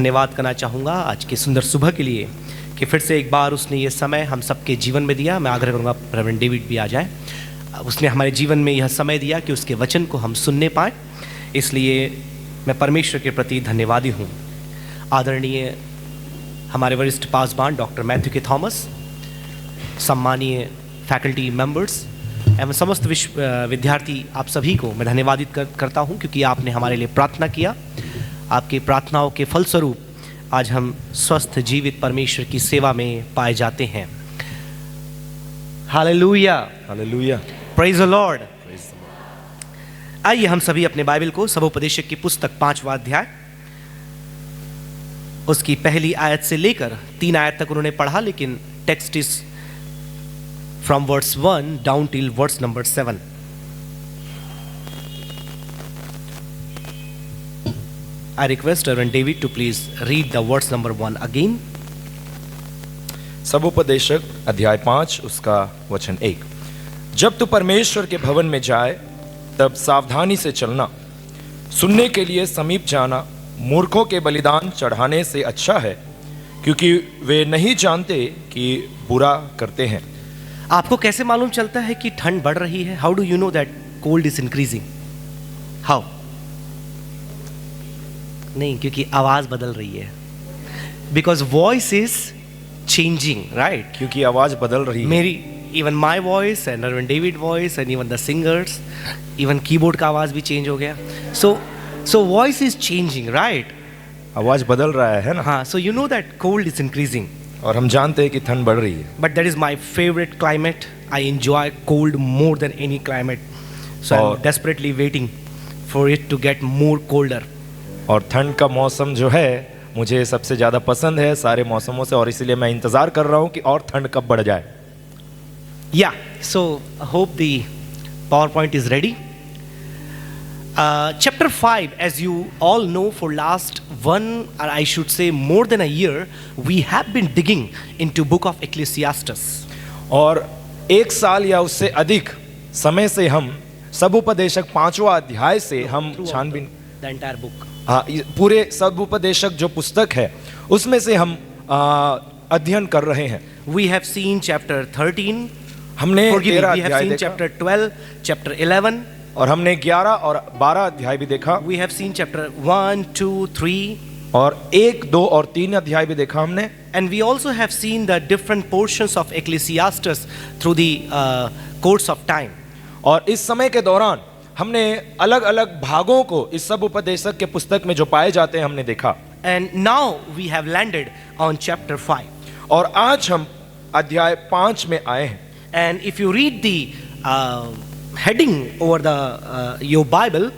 धन्यवाद करना चाहूँगा आज की सुंदर सुबह के लिए कि फिर से एक बार उसने ये समय हम सबके जीवन में दिया। मैं आग्रह करूँगा रेवरेंड डेविड भी आ जाए। उसने हमारे जीवन में यह समय दिया कि उसके वचन को हम सुनने पाएँ, इसलिए मैं परमेश्वर के प्रति धन्यवादी हूँ। आदरणीय हमारे वरिष्ठ पासवान डॉक्टर मैथ्यू के थॉमस, सम्मानीय फैकल्टी मेंबर्स एवं समस्त विद्यार्थी, आप सभी को मैं धन्यवादित करता हूँ क्योंकि आपने हमारे लिए प्रार्थना किया। आपकी प्रार्थनाओं के फलस्वरूप आज हम स्वस्थ जीवित परमेश्वर की सेवा में पाए जाते हैं। Hallelujah, hallelujah, praise the Lord. आइए हम सभी अपने बाइबल को सबोपदेशक की पुस्तक 5वां अध्याय उसकी पहली आयत से लेकर 3 आयत तक उन्होंने पढ़ा, लेकिन text is from verse 1 down till verse number 7। I request Reverend David to please read the verse number 1 again. सबोपदेशक अध्याय 5 उसका वचन 1। जब तू परमेश्वर के भवन में जाए तब सावधानी से चलना, सुनने के लिए समीप जाना मूर्खों के बलिदान चढ़ाने से अच्छा है, क्योंकि वे नहीं जानते कि बुरा करते हैं। आपको कैसे मालूम चलता है कि ठंड बढ़ रही है? How do you know that cold is increasing? How? नहीं, क्योंकि आवाज बदल रही है। Because voice is changing, right? क्योंकि आवाज बदल रही है। मेरी even my voice and Reverend David voice and even the singers, even keyboard का आवाज भी change हो गया। So voice is changing, right? आवाज बदल रहा है ना? हाँ, so you know that cold is increasing. और हम जानते हैं कि ठंड बढ़ रही है। But that is my favorite climate. I enjoy cold more than any climate. So I'm desperately waiting for it to get more colder. और ठंड का मौसम जो है मुझे सबसे ज़्यादा पसंद है सारे मौसमों से, और इसीलिए मैं इंतज़ार कर रहा हूँ कि और ठंड कब बढ़ जाए। Yeah, so I hope the PowerPoint is ready. Chapter 5, as you all know, for last one, or I should say more than a year, we have been digging into book of Ecclesiastes. और 1 साल या उससे अधिक समय से हम सबोपदेशक 5वां अध्याय से हम छानबीन The entire book. हाँ, पूरे सबोपदेशक जो पुस्तक है उसमें से हम अध्ययन कर रहे हैं। We have seen chapter 13. हमने Forgive me, 13 we have अध्याय seen देखा, chapter 12, chapter 11. और हमने 11 और 12 अध्याय भी देखा, We have seen chapter 1, 2, 3. और 1, 2 और 3 अध्याय भी देखा हमने। And we also have seen the different portions of Ecclesiastes through the course of time. और इस समय के दौरान हमने अलग अलग भागों को इस सब उपदेशक के पुस्तक में जो पाए जाते हैं हमने देखा। And now we have landed on chapter 5. और आज हम अध्याय 5 में आए हैं। And if you read the heading over the your Bible,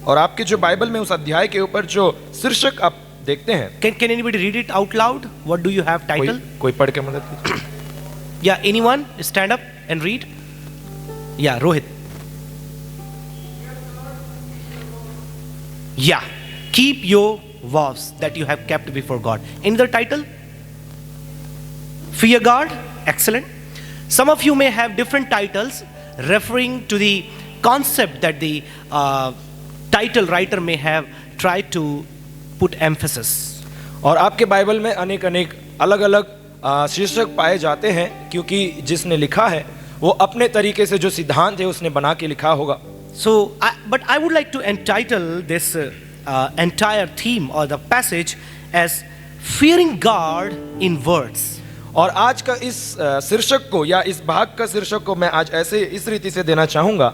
और आपके जो बाइबल में उस अध्याय के ऊपर जो शीर्षक आप देखते हैं, can anybody read it out loud? What do you have title? कोई पढ़ के मदद कीजिए। Yeah, anyone stand up and read? Yeah, Rohit. Yeah, keep your vows that you have kept before God. In the title, fear God. Excellent. Some of you may have different titles referring to the concept that the title writer may have tried to put emphasis. और आपके Bible में अनेक अलग अलग शीर्षक पाए जाते हैं, क्योंकि जिसने लिखा है वो अपने तरीके से जो सिद्धांत है उसने बना के लिखा होगा। But I would like to entitle this entire theme or the passage as fearing God in words. और आज का इस शीर्षक को या इस भाग का शीर्षक को मैं आज ऐसे इस रीति से देना चाहूंगा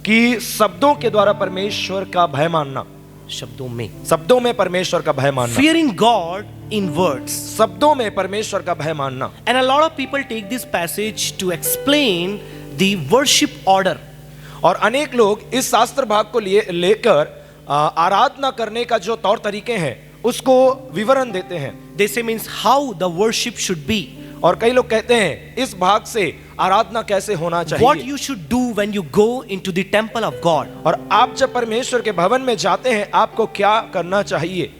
कि शब्दों के द्वारा परमेश्वर का भय मानना। शब्दों में परमेश्वर का भय मानना। Fearing God in words. शब्दों में परमेश्वर का भय मानना। And a lot of people take this passage to explain the worship order. और अनेक लोग इस शास्त्र भाग को लेकर आराधना करने का जो तौर तरीके हैं उसको विवरण देते हैं। They say means how the worship should be. और कई लोग कहते हैं इस भाग से आराधना कैसे होना चाहिए। What you should do when you go into the temple of God. और आप जब परमेश्वर के भवन में जाते हैं आपको क्या करना चाहिए।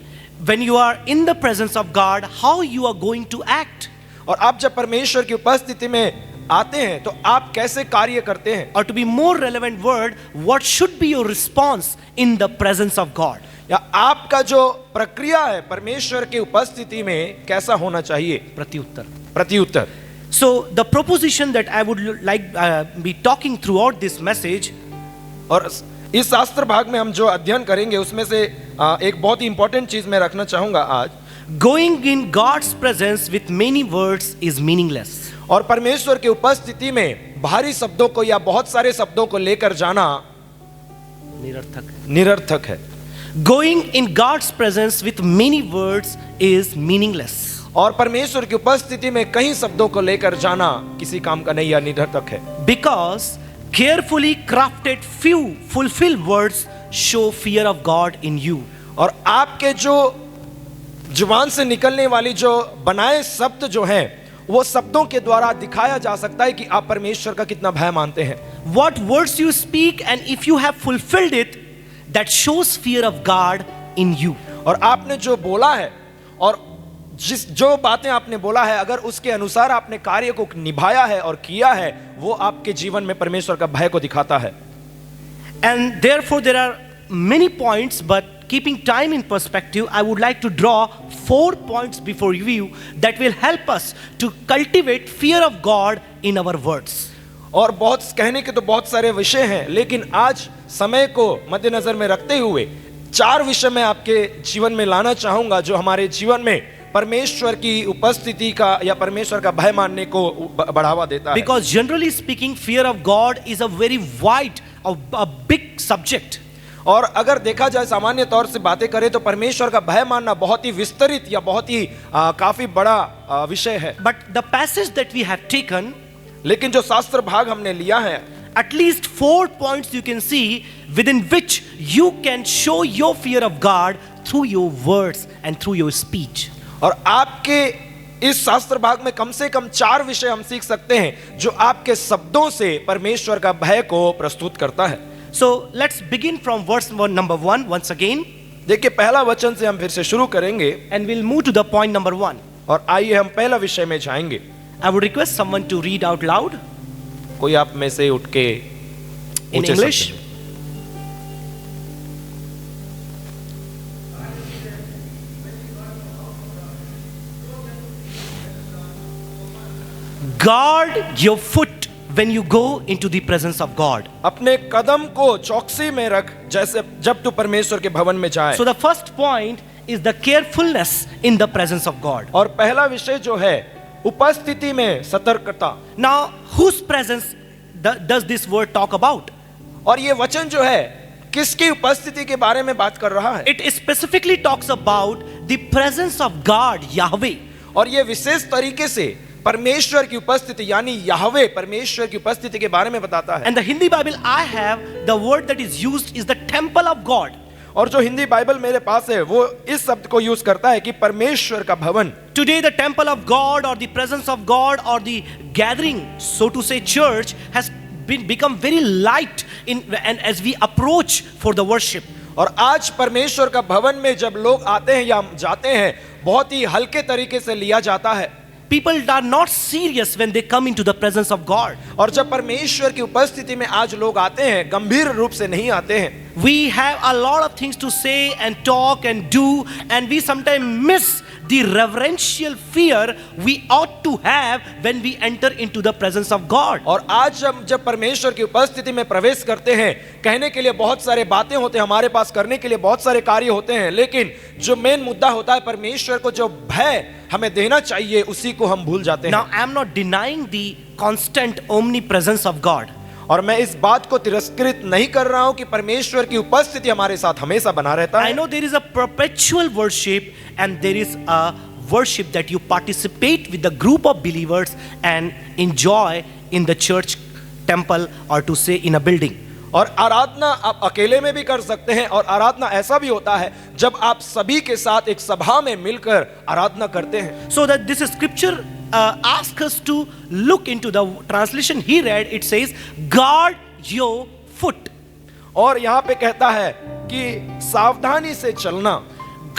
When you are in the presence of God, how you are going to act. और आप जब परमेश्वर की उपस्थिति में आते हैं तो आप कैसे कार्य करते हैं, Or to be more relevant word, what should be your response in the presence of God? या आपका जो प्रक्रिया है परमेश्वर की उपस्थिति में कैसा होना चाहिए, प्रत्युत्तर. प्रत्युत्तर. So the proposition that I would like be talking throughout this message, और इस शास्त्र भाग में हम जो अध्ययन करेंगे उसमें से एक बहुत ही इंपॉर्टेंट चीज मैं रखना चाहूंगा आज. going in God's presence with many words is meaningless. और परमेश्वर की उपस्थिति में भारी शब्दों को या बहुत सारे शब्दों को लेकर जाना निरर्थक है. Going in God's presence with many words is meaningless. और परमेश्वर की उपस्थिति में कई शब्दों को लेकर जाना किसी काम का नहीं या निरर्थक है. Because carefully crafted few fulfilled words show fear of God in you. और आपके जो जुबान से निकलने वाली जो बनाए शब्द जो हैं वो शब्दों के द्वारा दिखाया जा सकता है कि आप परमेश्वर का कितना भय मानते हैं. What words you speak and if you have fulfilled it, that shows fear of God in you. और आपने जो बोला है और जो बातें आपने बोला है अगर उसके अनुसार आपने कार्य को निभाया है और किया है वो आपके जीवन में परमेश्वर का भय को दिखाता है. And therefore there are many points, but keeping time in perspective, I would like to draw 4 points before you that will help us to cultivate fear of God in our words. और बहुत कहने के तो बहुत सारे विषय हैं लेकिन आज समय को मद्देनजर में रखते हुए 4 विषय मैं आपके जीवन में लाना चाहूंगा जो हमारे जीवन में परमेश्वर की उपस्थिति का या परमेश्वर का भय मानने को बढ़ावा देता है. Because generally speaking, fear of God is a very wide, a big subject. और अगर देखा जाए सामान्य तौर से बातें करें तो परमेश्वर का भय मानना बहुत ही विस्तृत या बहुत ही काफी बड़ा विषय है. But the passage that we have taken, लेकिन जो शास्त्र भाग हमने लिया है, at least 4 points you can see within which you can show your fear of God through your words and through your speech. और आपके इस शास्त्र भाग में कम से कम 4 विषय हम सीख सकते हैं जो आपके शब्दों से परमेश्वर का भय को प्रस्तुत करता है. So let's begin from verse number 1 once again. देखिए पहला वचन से हम फिर से शुरू करेंगे and we'll move to the point number 1. और आइए हम पहला विषय में जाएंगे. I would request someone to read out loud कोई आप में से उठ के in English. Guard your foot when you go into the presence of God. अपने कदम को चौकसी में रख जैसे जब तू परमेश्वर के भवन में जाए. So the first point is the carefulness in the presence of God. और पहला विषय जो है उपस्थिति में सतर्कता. Now whose presence does this word talk about? और ये वचन जो है किसकी उपस्थिति के बारे में बात कर रहा है? It specifically talks about the presence of God, Yahweh. और ये विशेष तरीके से परमेश्वर की उपस्थिति यानी याहवे परमेश्वर की उपस्थिति के बारे में बताता है. And the Hindi Bible I have, the word that is used is the temple of God. और जो हिंदी बाइबल मेरे पास है वो इस शब्द को यूज करता है कि परमेश्वर का भवन. Today the temple of God or the presence of God or the gathering, so to say, church has become very light in and as we approach for the worship. और आज परमेश्वर का भवन में जब लोग आते हैं या जाते हैं बहुत ही हल्के तरीके से लिया जाता है. People are not serious when they come into the presence of God. और जब परमेश्वर की उपस्थिति में आज लोग आते हैं गंभीर रूप से नहीं आते हैं. We have a lot of things to say and talk and do, and we sometimes miss the reverential fear we ought to have when we enter into the presence of God. और आज जब परमेश्वर की उपस्थिति में प्रवेश करते हैं कहने के लिए बहुत सारे बातें होते हैं हमारे पास, करने के लिए बहुत सारे कार्य होते हैं, लेकिन जो मेन मुद्दा होता है परमेश्वर को जो भय हमें देना चाहिए उसी को हम भूल जाते हैं. Now I am not denying the constant omnipresence of God. और मैं इस बात को तिरस्कृत नहीं कर रहा हूं कि परमेश्वर की उपस्थिति हमारे साथ हमेशा बना रहता है. I know there is a perpetual worship and there is a worship that you participate with the group of believers and enjoy in the church temple or to say in a building. और आराधना आप अकेले में भी कर सकते हैं और आराधना ऐसा भी होता है जब आप सभी के साथ एक सभा में मिलकर आराधना करते हैं. So that this scripture asks us to look into the translation he read. It says, guard your foot. और यहाँ पे कहता है कि सावधानी से चलना.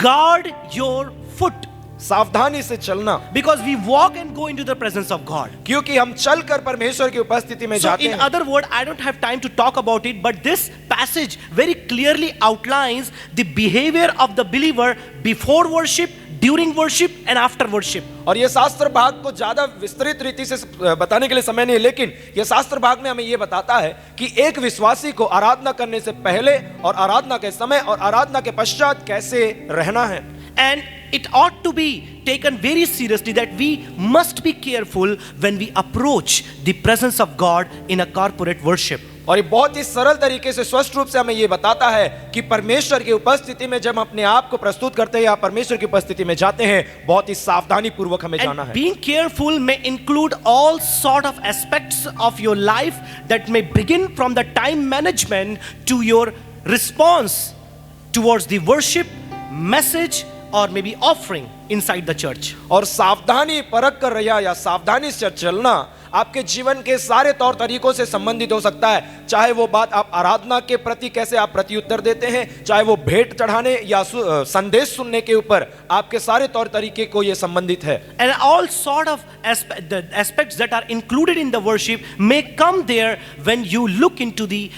Guard your foot. सावधानी से चलना, because we walk and go into the presence of God. क्योंकि हम चलकर परमेश्वर की उपस्थिति में So जाते in हैं। other words, I don't have time to talk about it, but this passage very clearly outlines the behavior of the believer before worship, during worship and after worship. और ये शास्त्र भाग को ज्यादा विस्तृत रीति से बताने के लिए समय नहीं है, लेकिन ये शास्त्र भाग में हमें ये बताता है कि एक विश्वासी को आराधना करने से पहले और आराधना के समय और आराधना के पश्चात कैसे रहना है। And it ought to be taken very seriously that we must be careful when we approach the presence of God in a corporate worship. और ये बहुत ही सरल तरीके से स्पष्ट रूप से हमें ये बताता है कि परमेश्वर की उपस्थिति में जब हम अपने आप को प्रस्तुत करते हैं या परमेश्वर की उपस्थिति में जाते हैं, बहुत ही सावधानी पूर्वक हमें जाना And है। being careful may include all sort of aspects of your life that may begin from the time management to your response towards the worship, message or maybe offering inside the church. और सावधानी परख कर रहा या सावधानी से चलना आपके जीवन के सारे तौर तरीकों से संबंधित हो सकता है, चाहे वो बात आप आराधना के प्रति कैसे आप प्रत्युत्तर देते हैं, चाहे वो भेंट चढ़ाने या संदेश सुनने के ऊपर आपके सारे तौर तरीके को ये संबंधित है। And all sort of the aspects that are included in the worship may come there when you look into the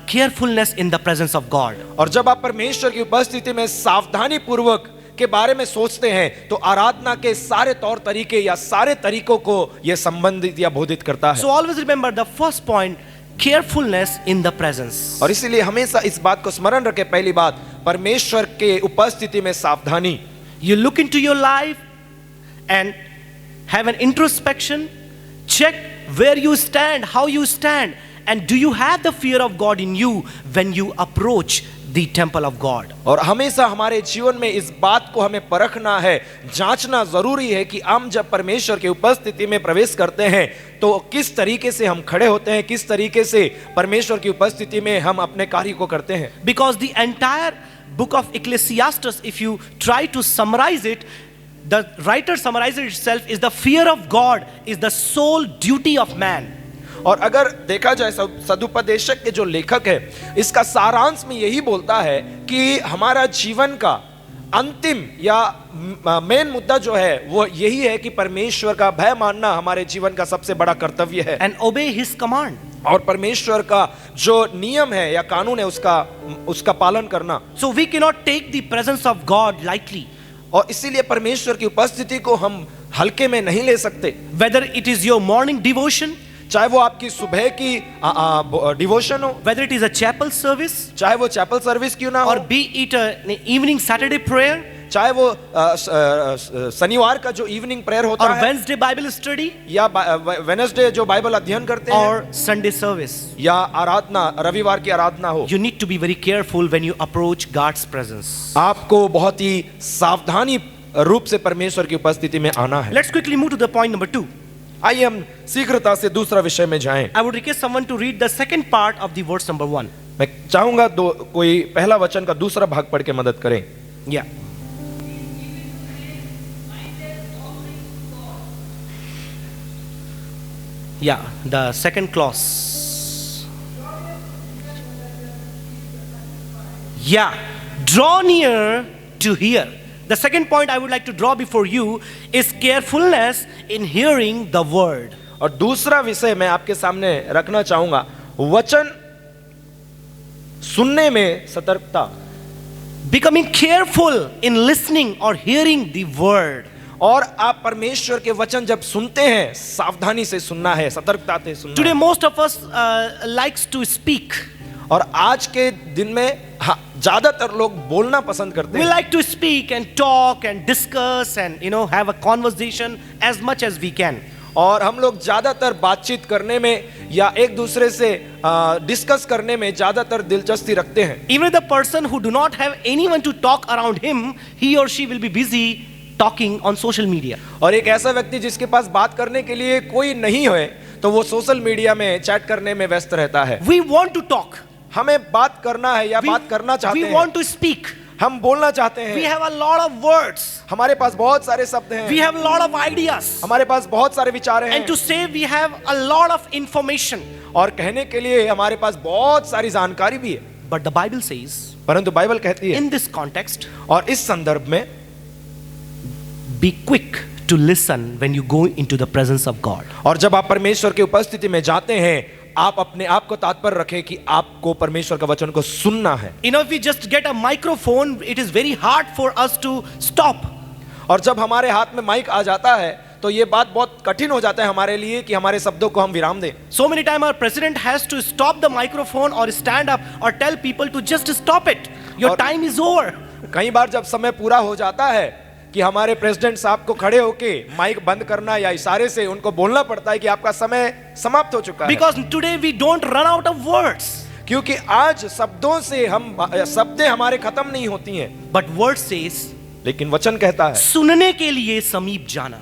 carefulness in the presence of God. और जब आप परमेश्वर की उपस्थिति में सावधानी पूर्वक के बारे में सोचते हैं तो आराधना के सारे तौर तरीके या सारे तरीकों को यह संबंधित या बोधित करता है। So always remember the first point, carefulness in the presence. और इसीलिए हमेशा इस बात को स्मरण रखें, पहली बात परमेश्वर के उपस्थिति में सावधानी। You look into your life and have an introspection, check where you stand, how you stand, and do you have the fear of God in you when you approach the temple of God. और हमेशा हमारे जीवन में इस बात को हमें परखना है, जांचना जरूरी है कि हम जब परमेश्वर की उपस्थिति में प्रवेश करते हैं तो किस तरीके से हम खड़े होते हैं, किस तरीके से परमेश्वर की उपस्थिति में हम अपने कार्य को करते हैं। Because the entire book of Ecclesiastes, if you try to summarize it, the writer summarizes itself is the fear of God is the sole duty of man. और अगर देखा जाए सदुपदेशक के जो लेखक है, इसका सारांश में यही बोलता है कि हमारा जीवन का अंतिम या मेन मुद्दा जो है वो यही है कि परमेश्वर का भय मानना हमारे जीवन का सबसे बड़ा कर्तव्य है। And obey his command. और परमेश्वर का जो नियम है या कानून है उसका पालन करना। So we cannot take the presence of God lightly. और इसीलिए परमेश्वर की उपस्थिति को हम हल्के में नहीं ले सकते। Whether it is your morning devotion, चाहे वो आपकी सुबह की डिवोशन हो, whether it is a chapel service, चाहे वो चैपल सर्विस क्यों ना हो, or be it an evening Saturday prayer, चाहे वो शनिवार का जो इवनिंग प्रेयर होता or है, Wednesday Bible study, या वेडनेसडे जो बाइबल अध्ययन करते हैं, or Sunday service. या आराधना रविवार की आराधना हो, You need to be very careful when you approach God's presence. आपको बहुत ही सावधानी रूप से परमेश्वर की उपस्थिति में आना है। Let's quickly move to the point number 2. आइए हम शीघ्रता से दूसरा विषय में जाएं। I would request someone to read the second part of the verse number 1. मैं चाहूंगा कोई पहला वचन का दूसरा भाग पढ़ के मदद करें। Yeah. Yeah, the second clause. Yeah, draw near to hear. The second point I would like to draw before you is carefulness in hearing the word. और दूसरा विषय मैं आपके सामने रखना चाहूंगा, वचन सुनने में सतर्कता। Becoming careful in listening or hearing the word. और आप परमेश्वर के वचन जब सुनते हैं, सावधानी से सुनना है, सतर्कता से सुनना Today है। most of us likes to speak. और आज के दिन में ज्यादातर लोग बोलना पसंद करते We हैं। like to speak and talk and discuss and have a conversation as much as we can. और हम लोग ज्यादातर बातचीत करने में या एक दूसरे से डिस्कस करने में ज्यादातर दिलचस्पी रखते हैं। Even the person who do not have anyone to talk around him, he or she will be busy talking on social media. और एक ऐसा व्यक्ति जिसके पास बात करने के लिए कोई नहीं है तो वो सोशल मीडिया में चैट करने में व्यस्त रहता है। We want to talk. हमें बात करना है या बात करना चाहते We हैं, want to speak. हम बोलना चाहते We हैं, have a lot of words. हमारे पास बहुत सारे शब्द हैं, We have a lot of ideas. हमारे पास बहुत सारे विचार हैं, And to say we have a lot of information. और कहने के लिए हमारे पास बहुत सारी जानकारी भी है। But the Bible says, परंतु बाइबल कहती है in this context, और इस संदर्भ में, be quick to listen when you go into the presence of God. और जब आप परमेश्वर की उपस्थिति में जाते हैं, आप अपने आप को तात्पर्य रखें कि आपको परमेश्वर का वचन को सुनना है। You know, if we just get a microphone, it is very hard for us to stop. और जब हमारे हाथ में माइक आ जाता है तो ये बात बहुत कठिन हो जाता है हमारे लिए कि हमारे शब्दों को हम विराम दें। So many times our president has to stop the microphone or stand up or tell people to just stop it. Your और- time is over. कई बार जब समय पूरा हो जाता है कि हमारे प्रेसिडेंट साहब को खड़े होके माइक बंद करना या इशारे से उनको बोलना पड़ता है कि आपका समय समाप्त हो चुका है। Because today we don't run out of words. क्योंकि आज शब्दों से हम शब्दें हमारे खत्म नहीं होती हैं, But word says, लेकिन वचन कहता है सुनने के लिए समीप जाना.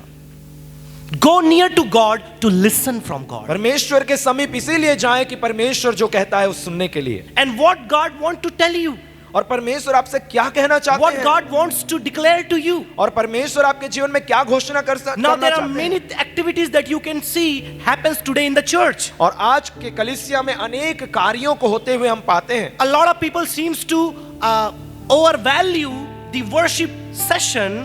Go near to God to listen from God. परमेश्वर के समीप इसीलिए जाएं कि परमेश्वर जो कहता है उस सुनने के लिए। And what God wants to tell you, और परमेश्वर आपसे क्या कहना चाहते what हैं, God wants to declare to you. और परमेश्वर आपके जीवन में क्या घोषणा Now करना there are चाहते many हैं। activities that you can see happens today in the church. और आज के कलीसिया में अनेक कार्यों को होते हुए हम पाते हैं। A lot of people seems to overvalue the worship session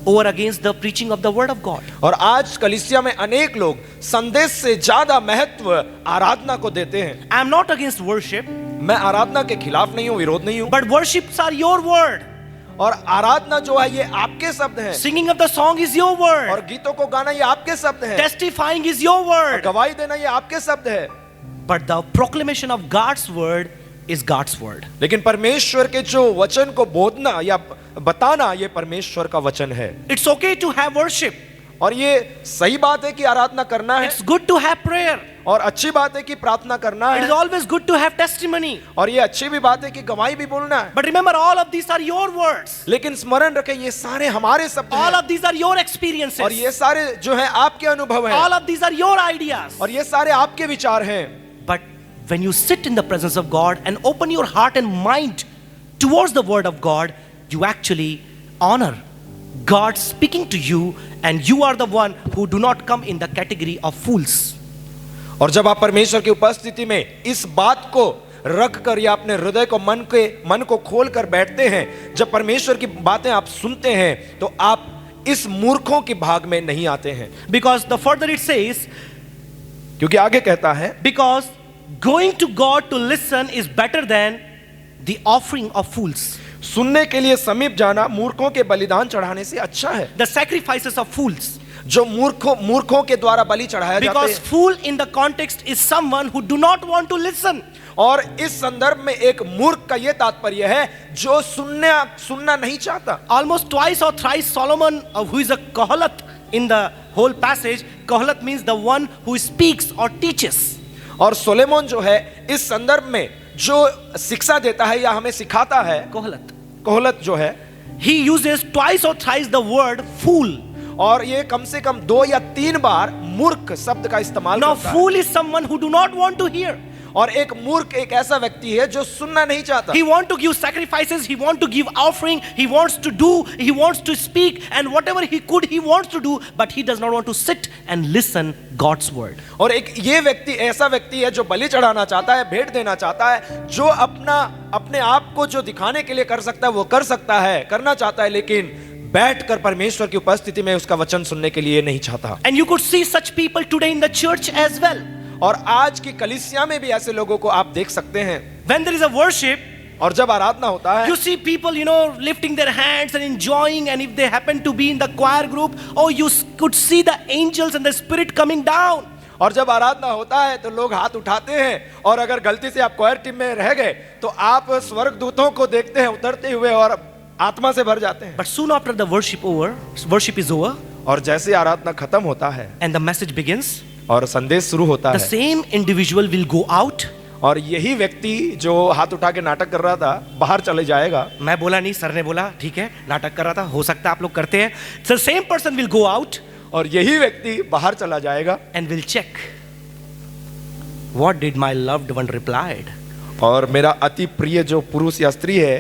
over against the preaching of the word of God. और आज कलीसिया में अनेक लोग संदेश से ज्यादा महत्व आराधना को देते हैं। I am not against worship, मैं आराधना के खिलाफ नहीं हूँ, विरोध नहीं हूँ, but worships are your word. और आराधना जो है ये आपके शब्द हैं, Singing of the song is your और word. गीतों को गाना ये आपके शब्द हैं, Testifying is your और word. गवाही देना ये आपके शब्द है। But the proclamation of God's word is God's word. लेकिन परमेश्वर के जो वचन को बोधना या बताना ये परमेश्वर का वचन है। It's okay to have worship. और ये सही बात है कि आराधना करना है, It's good to have prayer. और अच्छी बात है कि प्रार्थना करना It is है, always good to have testimony. और ये अच्छी भी बात है कि गवाही भी बोलना है। But remember, all of these are your words. लेकिन स्मरण रखें ये सारे हमारे शब्द All हैं, of these are your और experiences. ये सारे जो है आपके अनुभव हैं, All of these are your ideas. और ये सारे आपके विचार हैं। But when you sit in the presence of God and open your heart and mind towards the word of God, you actually honor God speaking to you, and you are the one who do not come in the category of fools. और जब आप परमेश्वर की उपस्थिति में इस बात को रख कर या अपने हृदय को मन को खोल कर बैठते हैं, जब परमेश्वर की बातें आप सुनते हैं तो आप इस मूर्खों के भाग में नहीं आते हैं। Because the further it says, क्योंकि आगे कहता है because going to God to listen is better than the offering of fools. सुनने के लिए समीप जाना मूर्खों के बलिदान चढ़ाने से अच्छा है। The sacrifices of fools. जो मूर्खों के द्वारा बलि चढ़ाया जाता Because है, fool in the context is someone who do not want to listen. और इस संदर्भ में एक मूर्ख का यह तात्पर्य है जो सुनना नहीं चाहता। Almost twice or thrice Solomon, who is a Kohelet in the whole passage, Kohelet means the one who speaks or teaches. और सोलेमोन जो है इस संदर्भ में जो शिक्षा देता है या हमें सिखाता है, Kohelet. कोहलत जो है, He uses twice or thrice the word fool. और ये कम से कम 2 या 3 बार मूर्ख शब्द का इस्तेमाल Now करता है। fool is someone who do not want to hear. और एक मूर्ख एक ऐसा व्यक्ति है जो सुनना नहीं चाहता। He want to give sacrifices, he want to give offering, he wants to do, he wants to speak, and whatever he could he wants to do, but he does not want to sit and listen God's word. और एक ये व्यक्ति ऐसा व्यक्ति है जो बलि चढ़ाना चाहता है, भेंट देना चाहता है, जो अपने आप को जो दिखाने के लिए कर सकता है वो कर सकता है, करना चाहता है, लेकिन बैठकर परमेश्वर की उपस्थिति में उसका वचन सुनने के लिए नहीं चाहता। And you could see such people today in the church as well. और आज की कलीसिया में भी ऐसे लोगों को आप देख सकते हैं। When there is a worship, और जब आराधना होता है, you see people, lifting their hands and enjoying, and if they happen to be in the choir group, oh, you could see the angels and the spirit coming down. और जब आराधना होता है तो लोग हाथ उठाते हैं, और अगर गलती से आप क्वायर टीम में रह गए तो आप स्वर्गदूतों को देखते हैं उतरते हुए और आत्मा से भर जाते हैं। But soon after the worship is over, और जैसे आराधना खत्म होता है and the message begins, और संदेश शुरू होता the है, same individual will go out. और यही व्यक्ति जो हाथ उठा के नाटक कर रहा था बाहर चले जाएगा। मैं बोला नहीं, सर ने बोला, ठीक है, नाटक कर रहा था, हो सकता है आप लोग करते हैं। So same person will go out और यही व्यक्ति बाहर चला जाएगा and will check what did my loved one replied. और मेरा अति प्रिय जो पुरुष या स्त्री है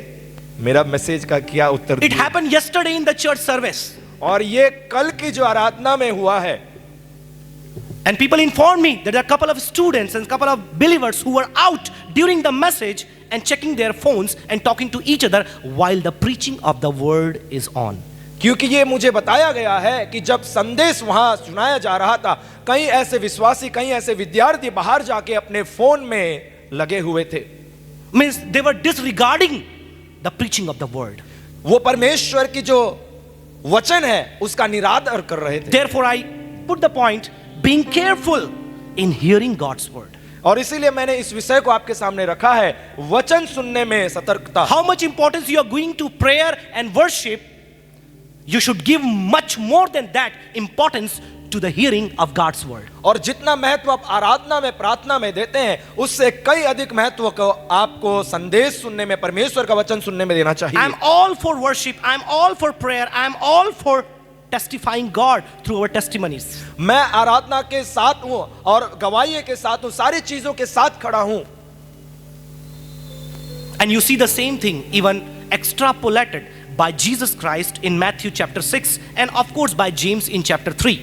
मेरा मैसेज का क्या उत्तर It दिया। happened yesterday in the church service, और ये कल की जो आराधना में हुआ है, and people informed me that there are a couple of students and a couple of believers who were out during the message and checking their phones and talking to each other while the preaching of the word is on. क्योंकि ये मुझे बताया गया है कि जब संदेश वहां सुनाया जा रहा था, कई ऐसे विश्वासी, कई ऐसे विद्यार्थी बाहर जाके अपने फोन में लगे हुए थे। Means they were disregarding the preaching of the word. वो परमेश्वर की जो वचन है उसका निरादर कर रहे थे। Therefore, I put the point, being careful in hearing God's word. और इसीलिए मैंने इस विषय को आपके सामने रखा है, वचन सुनने में सतर्कता। How much importance you are going to prayer and worship, you should give much more than that importance to the hearing of God's word. और जितना महत्व आप आराधना में, प्रार्थना में देते हैं, उससे कई अधिक महत्व को आपको संदेश सुनने में, परमेश्वर का वचन सुनने में देना चाहिए। I'm all for worship, I'm all for prayer, I'm all for testifying God through our testimonies. मैं आराधना के साथ हूं और गवाही के साथ हूं, सारी चीजों के साथ खड़ा हूं। And you see the same thing even extrapolated by Jesus Christ in Matthew chapter 6 and of course by James in chapter 3.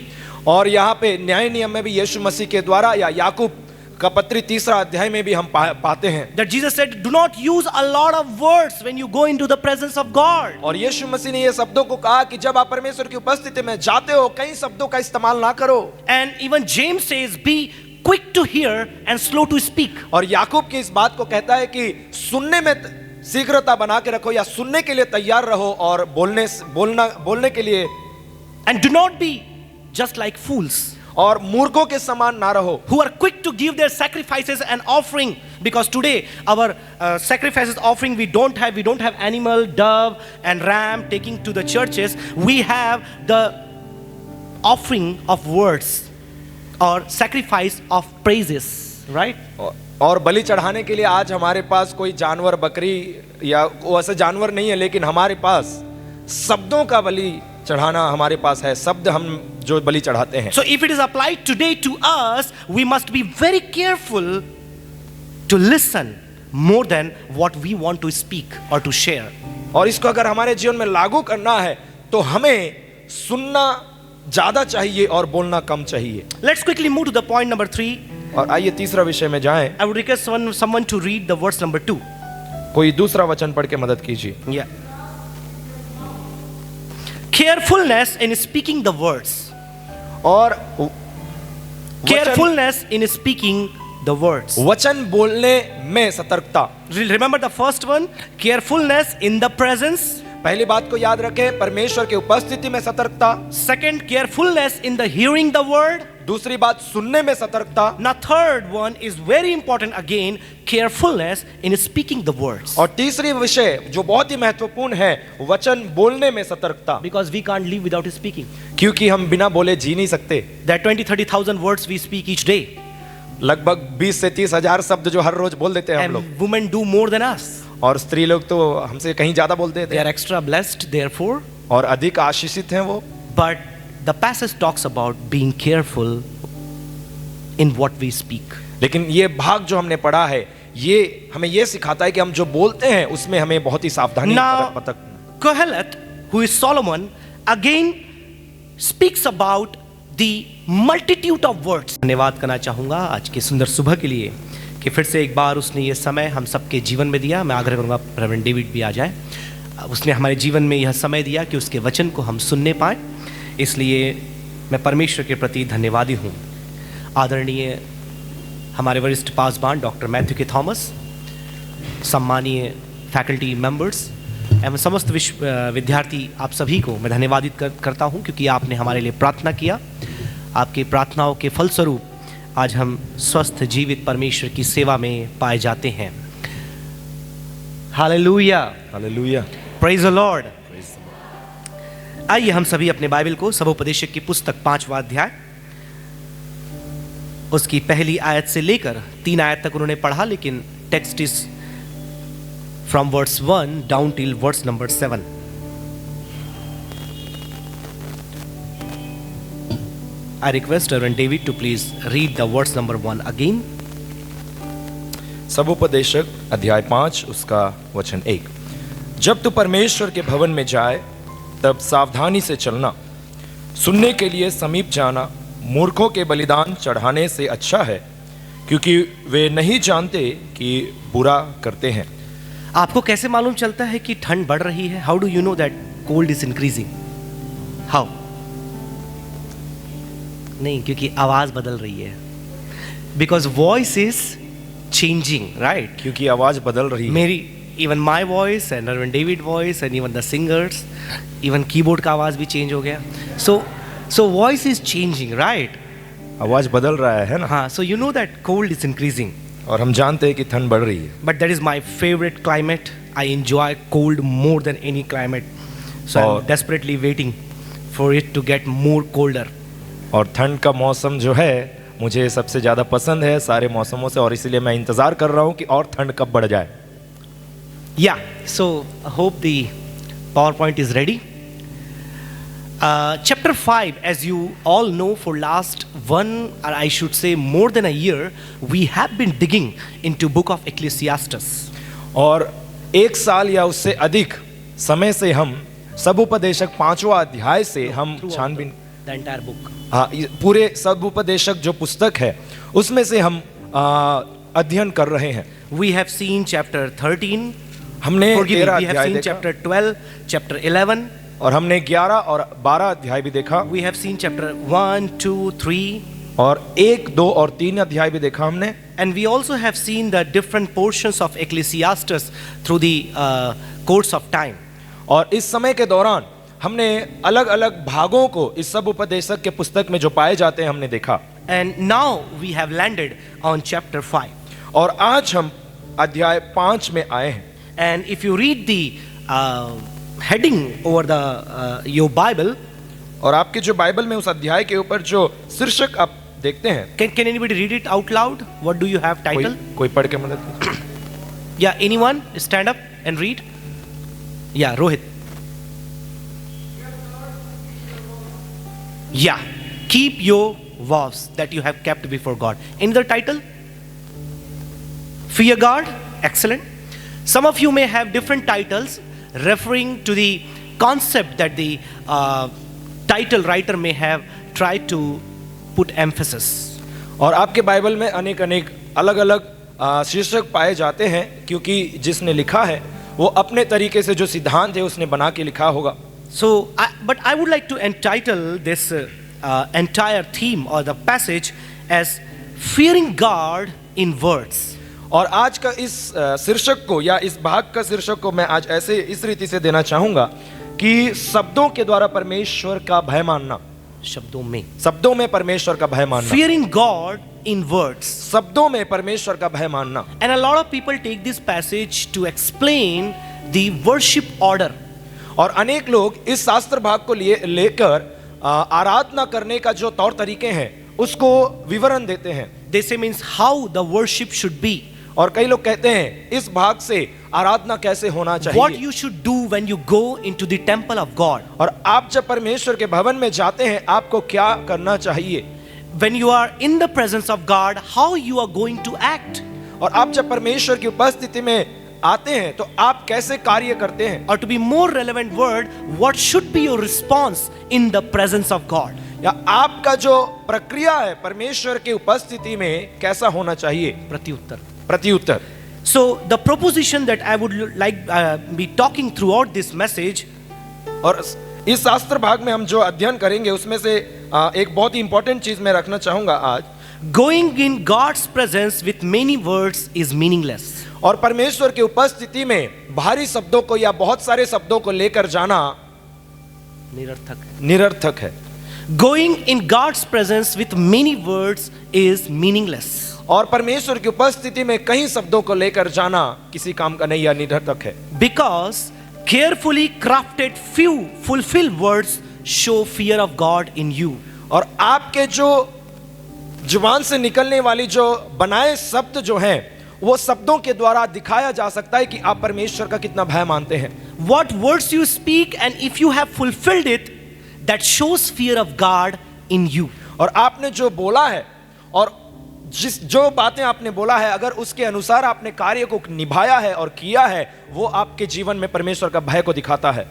और यहाँ पे न्याय नियम में भी यीशु मसीह के द्वारा या याकूब का पत्री 3 अध्याय में भी हम पाते हैं That Jesus said, do not use a lot of words when you go into the presence of God. और यीशु मसीह ने ये शब्दों को कहा कि जब आप परमेश्वर की उपस्थिति में जाते हो, कई शब्दों का इस्तेमाल ना करो। And even James says, be quick to hear and slow to speak. और याकूब की इस बात को कहता है कि सुनने में शीघ्रता बना के रखो या सुनने के लिए तैयार रहो और बोलने के लिए। And do not be just like fools और मूर्खों के समान ना रहो, who are quick to give their sacrifices and offering, because today our sacrifices offering we don't have animal, dove and ram taking to the churches. We have the offering of words or sacrifice of praises, right? और बलि चढ़ाने के लिए आज हमारे पास कोई जानवर, बकरी या वैसे जानवर नहीं है, लेकिन हमारे पास शब्दों का बलि चढ़ाना हमारे पास है, शब्द हम जो बलि चढ़ाते हैं। So if it is applied today to us, we must be very careful to listen more than what we want to speak or to share. और इसको अगर हमारे जीवन में लागू करना है तो हमें सुनना ज्यादा चाहिए और बोलना कम चाहिए। Let's quickly move to the point number 3. और आइए तीसरा विषय में जाएं। I would request someone to read the verse number 2. कोई दूसरा वचन पढ़ के मदद कीजिए। Yeah. Carefulness in speaking the words. और Carefulness in speaking the words. वचन बोलने में सतर्कता। Remember the first one, carefulness in the presence. पहली बात को याद रखें, परमेश्वर की उपस्थिति में सतर्कता। Second, carefulness in the hearing the word. दूसरी बात सुनने में सतर्कता। Now third one is very important again, carefulness in speaking the words. और तीसरी विषय जो बहुत ही महत्वपूर्ण है, वचन बोलने में सतर्कता। Because we can't live without speaking. क्योंकि हम बिना बोले जी नहीं सकते। There are 20-30,000 words we speak each day. लगभग 20 से 30 हजार शब्द जो हर रोज बोल देते हैं हम लोग। And women do more than us. और स्त्री लोग तो हमसे कहीं ज्यादा बोलते They हैं। are extra blessed therefore. और अधिक आशीषित हैं वो। But the passage talks about being careful in what we speak. लेकिन ये भाग जो हमने पढ़ा है, ये हमें ये सिखाता है कि हम जो बोलते हैं उसमें हमें बहुत ही सावधानी Now, बरतक। Kohelet, who is Solomon, again speaks about the multitude of words. धन्यवाद करना चाहूँगा आज की सुंदर सुबह के लिए कि फिर से एक बार उसने ये समय हम सबके जीवन में दिया। मैं आग्रह करूँगा रेवरेंड डेविड भी आ जाए। उसने हमारे जीवन में यह समय दिया कि उसके वचन को हम सुनने पाएँ, इसलिए मैं परमेश्वर के प्रति धन्यवादी हूँ। आदरणीय हमारे वरिष्ठ पासबान डॉक्टर मैथ्यू के थॉमस, सम्मानीय फैकल्टी मेंबर्स एवं समस्त विद्यार्थी, आप सभी को मैं धन्यवादित करता हूं क्योंकि आपने हमारे लिए प्रार्थना किया। आपकी प्रार्थनाओं के फलस्वरूप आज हम स्वस्थ जीवित परमेश्वर की सेवा में पाए जाते हैं। Hallelujah, hallelujah, praise the Lord. आइए हम सभी अपने बाइबल को सबोपदेशक की पुस्तक 5वां अध्याय उसकी पहली आयत से लेकर 3 आयत तक उन्होंने पढ़ा, लेकिन text is from verse 1 down till verse number 7। I request Reverend David to please read the verse number 1 again. सबोपदेशक अध्याय 5 उसका वचन 1। जब तू परमेश्वर के भवन में जाए तब सावधानी से चलना, सुनने के लिए समीप जाना मूर्खों के बलिदान चढ़ाने से अच्छा है, क्योंकि वे नहीं जानते कि बुरा करते हैं। आपको कैसे मालूम चलता है कि ठंड बढ़ रही है? How do you know that cold is increasing? How? नहीं, क्योंकि आवाज बदल रही है. Because voice is changing, right? क्योंकि आवाज बदल रही है. मेरी, even my voice and Arvind David voice and even the singers, even keyboard का आवाज भी चेंज हो गया. So voice is changing, right? आवाज बदल रहा है ना. हाँ, so you know that cold is increasing. और हम जानते हैं कि ठंड बढ़ रही है. But that is my favorite climate. I enjoy cold more than any climate. So और- I'm desperately waiting for it to get more colder. और ठंड का मौसम जो है मुझे सबसे ज़्यादा पसंद है सारे मौसमों से, और इसीलिए मैं इंतज़ार कर रहा हूँ कि और ठंड कब बढ़ जाए. Yeah, so I hope the PowerPoint is ready. Chapter 5, as you all know, for last one, or I should say more than a year, we have been digging into book of Ecclesiastes. और एक साल या उससे अधिक समय से हम सबुपदेशक 5वां अध्याय से हम Throughout छानबीन, the entire book. हाँ, पूरे सबुपदेशक जो पुस्तक है उसमें से हम अध्ययन कर रहे हैं. We have seen chapter 13. हमने Forgive me, 13 we have अध्याय seen देखा chapter 12, chapter 11. और हमने 11 और 12 अध्याय भी देखा, We have seen chapter 1, 2, 3. और 1, 2 और 3 अध्याय भी देखा हमने. And we also have seen the different portions of Ecclesiastes through the course of time. और इस समय के दौरान हमने अलग अलग भागों को इस सब उपदेशक के पुस्तक में जो पाए जाते हैं हमने देखा. And now we have landed on chapter 5. और आज हम अध्याय 5 में आए हैं. And if you read the heading over the your Bible, और आपके जो बाइबल में उस अध्याय के ऊपर जो शीर्षक आप देखते हैं, can anybody read it out loud? What do you have title? कोई पढ़ के मदद कीजिए. Yeah, anyone stand up and read? Yeah, Rohit. Yeah, keep your vows that you have kept before God. Any other title? Fear God. Excellent. Some of you may have different titles referring to the concept that the title writer may have tried to put emphasis. और आपके Bible में अनेक अनेक अलग अलग शीर्षक पाए जाते हैं, क्योंकि जिसने लिखा है वो अपने तरीके से जो सिद्धांत है उसने बना के लिखा होगा. So, but I would like to entitle this entire theme or the passage as fearing God in words. और आज का इस शीर्षक को या इस भाग का शीर्षक को मैं आज ऐसे इस रीति से देना चाहूंगा कि शब्दों के द्वारा परमेश्वर का भय मानना. शब्दों में. शब्दों में परमेश्वर का भय मानना. Fearing God in words. शब्दों में परमेश्वर का भय मानना. And a lot of people take this passage to explain the worship order. और अनेक लोग इस शास्त्र भाग को लेकर आराधना करने का जो तौर तरीके हैं उसको विवरण देते हैं. They say means how the worship should be. और कई लोग कहते हैं इस भाग से आराधना कैसे होना चाहिए. What you should do when you go into the temple of God. और आप जब परमेश्वर के भवन में जाते हैं आपको क्या करना चाहिए. When you are in the presence of God, how you are going to act. और आप जब परमेश्वर की उपस्थिति में आते हैं तो आप कैसे कार्य करते हैं. Or to be more relevant word, what should be your response in the presence of God. या आपका जो प्रक्रिया है परमेश्वर की उपस्थिति में कैसा होना चाहिए. प्रत्युत्तर. So the proposition that I would like be talking throughout this message. और इस शास्त्र भाग में हम जो अध्ययन करेंगे उसमें से एक बहुत ही इंपॉर्टेंट चीज मैं रखना चाहूंगा आज. Going in God's presence with many words is meaningless. और परमेश्वर की उपस्थिति में भारी शब्दों को या बहुत सारे शब्दों को लेकर जाना निरर्थक है. Going in God's presence with many words is meaningless. और परमेश्वर की उपस्थिति में कई शब्दों को लेकर जाना किसी काम का नहीं या निरर्थक है. Because carefully crafted few fulfilled words show fear of God in you. और आपके जो जुबान से निकलने वाली जो बनाए शब्द जो हैं वो शब्दों के द्वारा दिखाया जा सकता है कि आप परमेश्वर का कितना भय मानते हैं. What words you speak and if you have fulfilled it, that shows fear of God in you. और आपने जो बोला है और जो बातें आपने बोला है अगर उसके अनुसार आपने कार्य को निभाया है और किया है वो आपके जीवन में परमेश्वर का भय को दिखाता है.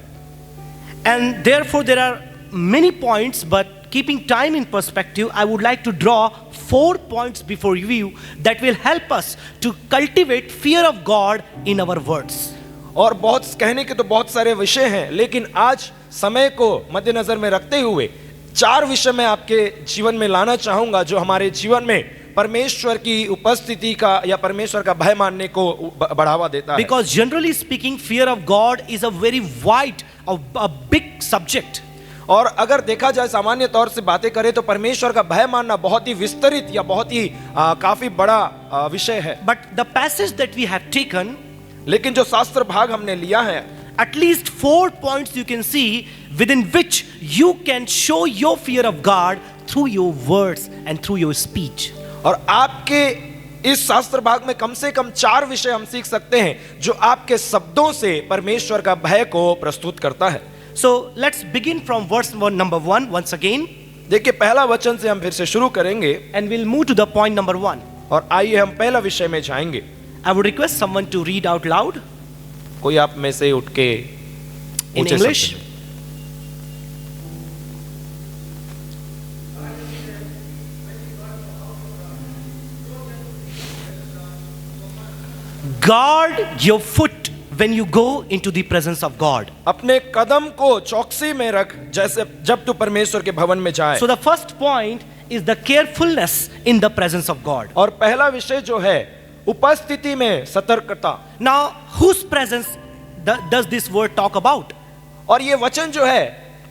And therefore there are many points, but keeping time in perspective, I would like to draw 4 points before you that will help us to cultivate fear of God in our words. और बहुत कहने के तो बहुत सारे विषय हैं लेकिन आज समय को मद्देनजर में रखते हुए 4 विषय मैं आपके जीवन में लाना चाहूंगा जो हमारे जीवन में परमेश्वर की उपस्थिति का या परमेश्वर का भय मानने को बढ़ावा देता है। Because generally speaking, fear of God is a very wide, a big subject. और अगर देखा जाए सामान्य तौर से बातें करें तो परमेश्वर का भय मानना बहुत ही विस्तृत या बहुत ही काफी बड़ा विषय है। But the passage that we have taken, लेकिन जो शास्त्र भाग हमने लिया है, at least 4 points you can see within which you can show your fear of God through your words and through your speech. और आपके इस शास्त्र भाग में कम से कम 4 विषय हम सीख सकते हैं जो आपके शब्दों से परमेश्वर का भय को प्रस्तुत करता है। So let's begin from verse number 1 once again. देखिए पहला वचन से हम फिर से शुरू करेंगे And we'll move to the point number 1. और आइए हम पहला विषय में जाएंगे। I would request someone to read out loud कोई आप में से उठ के in ऊंचे English. शब्द में। Guard your foot when you go into the presence of God. अपने कदम को चौकसी में रख जैसे जब तू परमेश्वर के भवन में जाए। So the first point is the carefulness in the presence of God. और पहला विषय जो है उपस्थिति में सतर्कता। Now, whose presence does this word talk about? और ये वचन जो है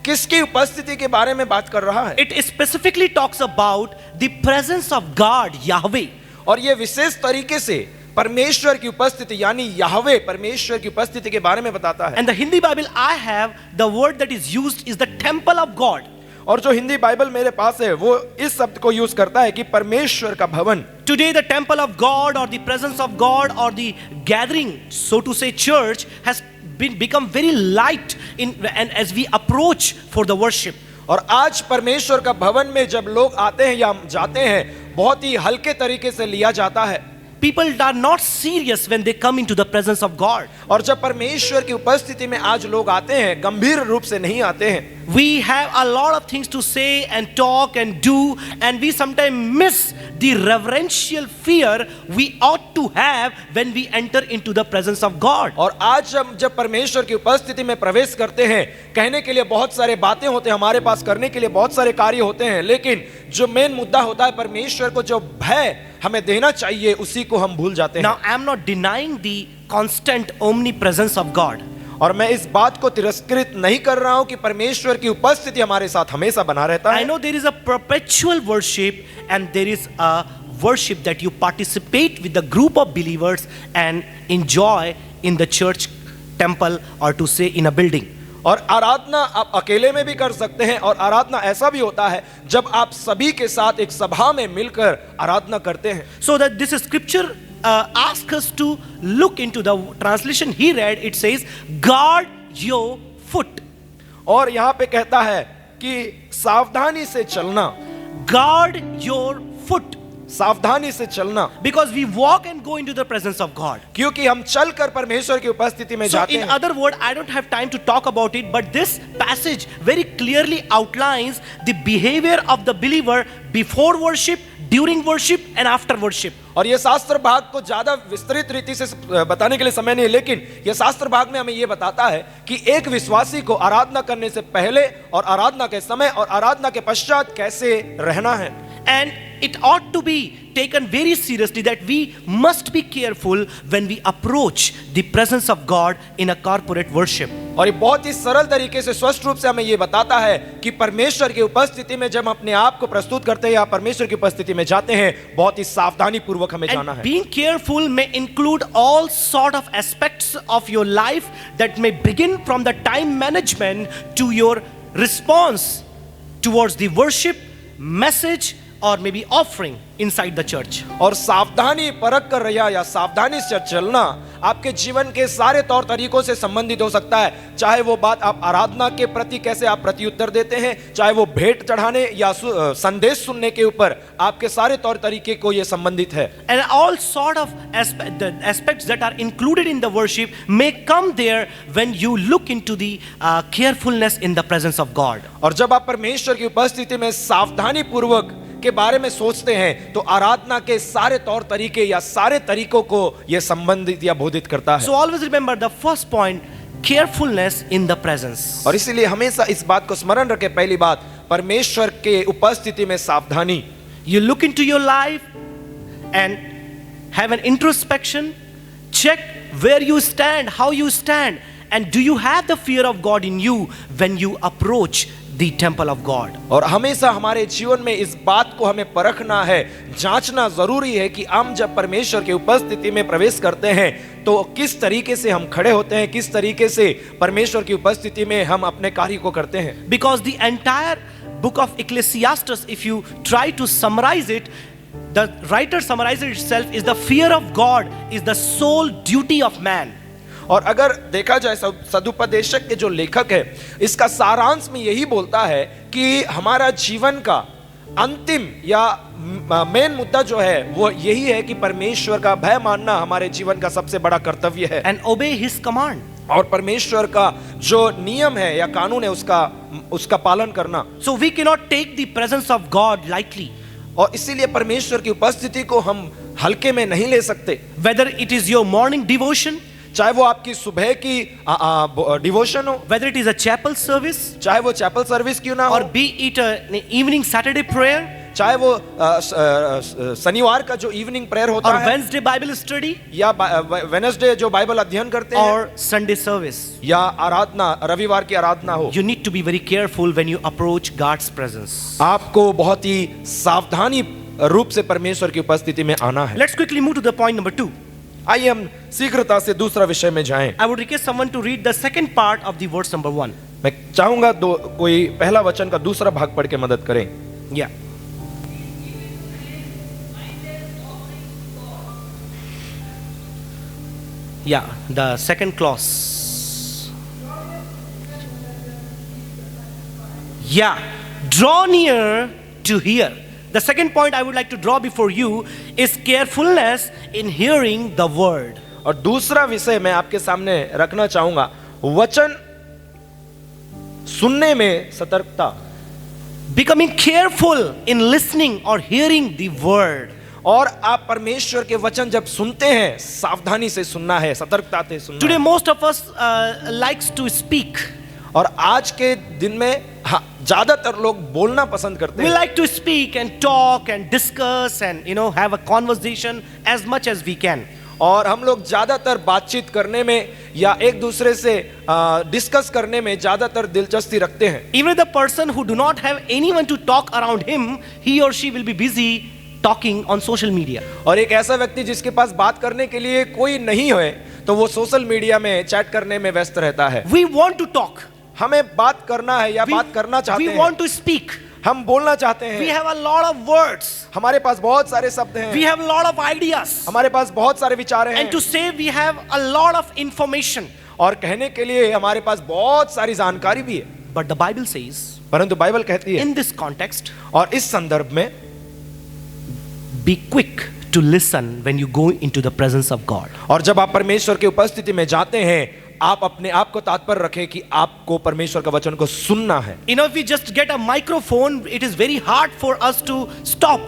किसकी उपस्थिति के बारे में बात कर रहा है? It specifically talks about the presence of God, Yahweh. और ये विशेष तरीके से परमेश्वर की उपस्थिति यानी याहवे परमेश्वर की उपस्थिति के बारे में बताता है। And the Hindi Bible I have, the word that is used is the temple of God. और जो हिंदी बाइबल मेरे पास है वो इस शब्द को यूज करता है कि परमेश्वर का भवन। Today the temple of God or the presence of God or the gathering, so to say, church has become very light in and as we approach for the worship. और आज परमेश्वर का भवन में जब लोग आते हैं या जाते हैं बहुत ही हल्के तरीके से लिया जाता है। People are not serious when they come into the presence of God. और जब परमेश्वर की उपस्थिति में आज लोग आते हैं गंभीर रूप से नहीं आते हैं। We have a lot of things to say and talk and do, and we sometimes miss the reverential fear we ought to have when we enter into the presence of God. और आज हम जब परमेश्वर की उपस्थिति में प्रवेश करते हैं कहने के लिए बहुत सारे बातें होते हैं हमारे पास करने के लिए बहुत सारे कार्य होते हैं लेकिन जो मेन मुद्दा होता है परमेश्वर को जो भय हमें देना चाहिए उसी को हम भूल जाते हैं। Now I am not denying the constant omnipresence of God. और मैं इस बात को तिरस्कृत नहीं कर रहा हूं कि परमेश्वर की उपस्थिति हमारे साथ हमेशा बना रहता है। I know there is a perpetual worship and there is a worship that you participate with the group of believers and enjoy in the church, temple, or to say in a building. और आराधना आप अकेले में भी कर सकते हैं और आराधना ऐसा भी होता है जब आप सभी के साथ एक सभा में मिलकर आराधना करते हैं। So that this scripture asks us to look into the translation he read. It says, guard your foot. और यहाँ पे कहता है कि सावधानी से चलना। Guard your foot. सावधानी से चलना। Because we walk and go into the presence of God. क्योंकि हम चलकर परमेश्वर की उपस्थिति में So जाते in हैं। other words, I don't have time to talk about it, but this passage very clearly outlines the behavior of the believer before worship, during worship and after worship. और ये शास्त्र भाग को ज्यादा विस्तृत रीति से बताने के लिए समय नहीं है लेकिन ये शास्त्र भाग में हमें ये बताता है कि एक विश्वासी को आराधना करने से पहले और आराधना के समय और आराधना के पश्चात कैसे रहना है। And it ought to be taken very seriously that we must be careful when we approach the presence of God in a corporate worship. और ये बहुत ही सरल तरीके से स्पष्ट रूप से हमें ये बताता है कि परमेश्वर की उपस्थिति में जब हम अपने आप को प्रस्तुत करते हैं या परमेश्वर की उपस्थिति में जाते हैं बहुत ही सावधानी पूर्वक हमें जाना And है। being careful may include all sort of aspects of your life that may begin from the time management to your response towards the worship, message, or maybe offering inside the church. और सावधानी परख कर रहा या सावधानी से चलना आपके जीवन के सारे तौर तरीकों से संबंधित हो सकता है चाहे वो बात आप आराधना के प्रति कैसे आप प्रत्युत्तर देते हैं चाहे वो भेंट चढ़ाने या संदेश सुनने के ऊपर आपके सारे तौर तरीके को ये संबंधित है। And all sort of aspects that are included in the worship may come there when you look into the carefulness in the presence of God. और जब आप परमेश्वर की उपस्थिति में सावधानी पूर्वक के बारे में सोचते हैं तो आराधना के सारे तौर तरीके या सारे तरीकों को यह संबंधित या बोधित करता है। So always remember the first point, carefulness in the presence. और इसीलिए हमेशा इस बात को स्मरण रखें, पहली बात परमेश्वर के उपस्थिति में सावधानी। You look into your life and have an introspection, check where you stand, how you stand, and do you have the fear of God in you when you approach the temple of God. और हमेशा हमारे जीवन में इस बात को हमें परखना है, जांचना जरूरी है कि हम जब परमेश्वर की उपस्थिति में प्रवेश करते हैं तो किस तरीके से हम खड़े होते हैं, किस तरीके से परमेश्वर की उपस्थिति में हम अपने कार्य को करते हैं। Because the entire book of Ecclesiastes, if you try to summarize it, the writer summarizes itself is the fear of God is the sole duty of man. और अगर देखा जाए सदुपदेशक के जो लेखक है, इसका सारांश में यही बोलता है कि हमारा जीवन का अंतिम या मेन मुद्दा जो है वो यही है कि परमेश्वर का भय मानना हमारे जीवन का सबसे बड़ा कर्तव्य है। And obey his command. और परमेश्वर का जो नियम है या कानून है उसका पालन करना। So we cannot take the presence of God lightly. और इसीलिए परमेश्वर की उपस्थिति को हम हल्के में नहीं ले सकते। Whether it is your morning devotion, चाहे वो आपकी सुबह की डिवोशन हो, whether it is a chapel service, चाहे वो चैपल सर्विस क्यों ना हो, or be it an evening Saturday prayer, चाहे वो शनिवार का जो इवनिंग प्रेयर होता or है, Wednesday Bible study, या वेडनेसडे जो बाइबल अध्ययन करते हैं, or Sunday service. या आराधना रविवार की आराधना हो, You need to be very careful when you approach God's presence. आपको बहुत ही सावधानी रूप से परमेश्वर की उपस्थिति में आना है। Let's quickly move to the point number 2. आइए हम शीघ्रता से दूसरा विषय में जाएं। I would request someone to read the second part of the verse number 1. मैं चाहूंगा कोई पहला वचन का दूसरा भाग पढ़ के मदद करें। Yeah. Yeah, the second clause. Yeah, draw near to hear. The second point I would like to draw before you is carefulness in hearing the word. और दूसरा विषय मैं आपके सामने रखना चाहूंगा, वचन सुनने में सतर्कता। Becoming careful in listening or hearing the word. और आप परमेश्वर के वचन जब सुनते हैं, सावधानी से सुनना है, सतर्कता से सुनना Today है। most of us likes to speak. और आज के दिन में ज्यादातर लोग बोलना पसंद करते We हैं। like to speak and talk and discuss and have a conversation as much as we can. और हम लोग ज्यादातर बातचीत करने में या एक दूसरे से डिस्कस करने में ज्यादातर दिलचस्पी रखते हैं। Even the person who do not have anyone to talk around him, he or she will be busy talking on social media. और एक ऐसा व्यक्ति जिसके पास बात करने के लिए कोई नहीं है तो वो सोशल मीडिया में चैट करने में व्यस्त रहता है। We want to talk. हमें बात करना है या बात करना चाहते We हैं। want to speak. हम बोलना चाहते We हैं। have a lot of words. हमारे पास बहुत सारे शब्द हैं। We have a lot of ideas. हमारे पास बहुत सारे विचार हैं। And to say we have a lot of information. और कहने के लिए हमारे पास बहुत सारी जानकारी भी है। But the Bible says, परंतु बाइबल कहती है, in this context, और इस संदर्भ में, be quick to listen when you go into the presence of God. और जब आप परमेश्वर की उपस्थिति में जाते हैं, आप अपने आप को तात्पर्य रखें कि आपको परमेश्वर का वचन को सुनना है। If we just get a microphone, it is very hard for us to stop.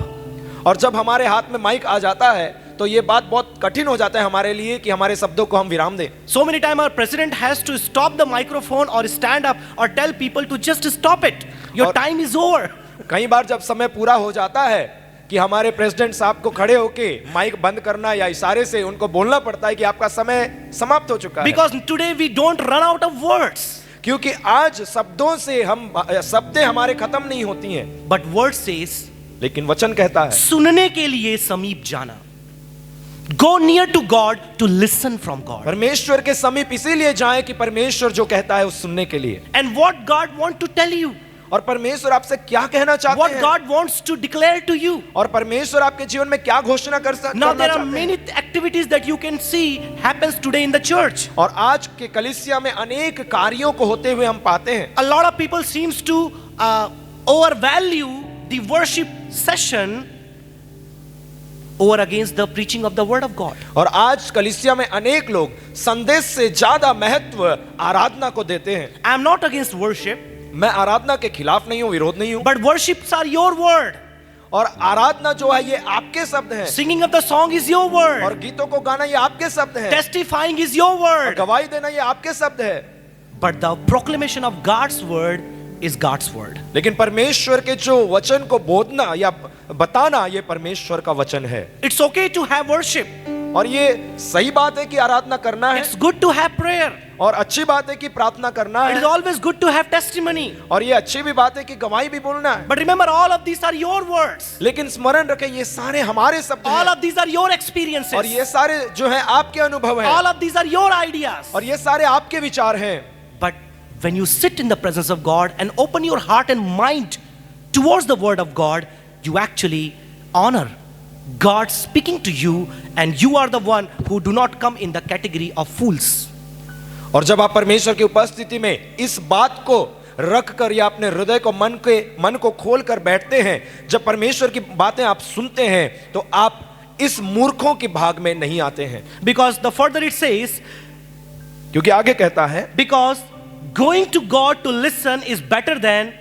और जब हमारे हाथ में माइक आ जाता है तो ये बात बहुत कठिन हो जाता है हमारे लिए कि हमारे शब्दों को हम विराम दें। So many times our president has to stop the microphone or stand up or tell people to just stop it. Your time is over. कई बार जब समय पूरा हो जाता है कि हमारे प्रेसिडेंट साहब को खड़े होके माइक बंद करना या इशारे से उनको बोलना पड़ता है कि आपका समय समाप्त हो चुका है। Because today we don't run out of words. क्योंकि आज शब्दों से शब्दें हमारे खत्म नहीं होती हैं। But word says, लेकिन वचन कहता है, सुनने के लिए समीप जाना. Go near to God to listen from God. परमेश्वर के समीप इसीलिए जाएं कि परमेश्वर जो कहता है उस सुनने के लिए। And what God wants to tell you, और परमेश्वर आपसे क्या कहना चाहते what हैं, God wants to declare to you. और परमेश्वर आपके जीवन में क्या घोषणा Now there are करना चाहते many activities that you can see happens today in the church. हैं। और आज के कलीसिया में अनेक कार्यों को होते हुए हम पाते हैं। A lot of people seems to overvalue the worship session over against the preaching of the word of God. और आज कलीसिया में अनेक लोग संदेश से ज्यादा महत्व आराधना को देते हैं। I am not against worship, मैं आराधना के खिलाफ नहीं हूँ, विरोध नहीं हूँ, but worships are your word. और आराधना जो है ये आपके शब्द हैं, Singing of the song is your और word. गीतों को गाना ये आपके शब्द हैं, Testifying is your और word. गवाही देना ये आपके शब्द है। But the proclamation of God's word is God's word. लेकिन परमेश्वर के जो वचन को बोलना या बताना ये परमेश्वर का वचन है। It's okay to have worship. और ये सही बात है कि आराधना करना है, It's good to have prayer. और अच्छी बात है कि प्रार्थना करना It है, is always good to have testimony. और ये अच्छी भी बात है कि गवाही भी बोलना है। But remember, all of these are your words. लेकिन स्मरण रखें ये सारे हमारे शब्द All हैं, of these are your और experiences. ये सारे जो है आपके अनुभव हैं, All of these are your ideas. और ये सारे आपके विचार हैं। But when you sit in the presence of God and open your heart and mind towards the word of God, you actually honor God speaking to you, and you are the one who do not come in the category of fools. और जब आप परमेश्वर की उपस्थिति में इस बात को रख कर या अपने हृदय को मन को खोल कर बैठते हैं, जब परमेश्वर की बातें आप सुनते हैं, तो आप इस मूर्खों के भाग में नहीं आते हैं। Because the further it says, क्योंकि आगे कहता है, because going to God to listen is better than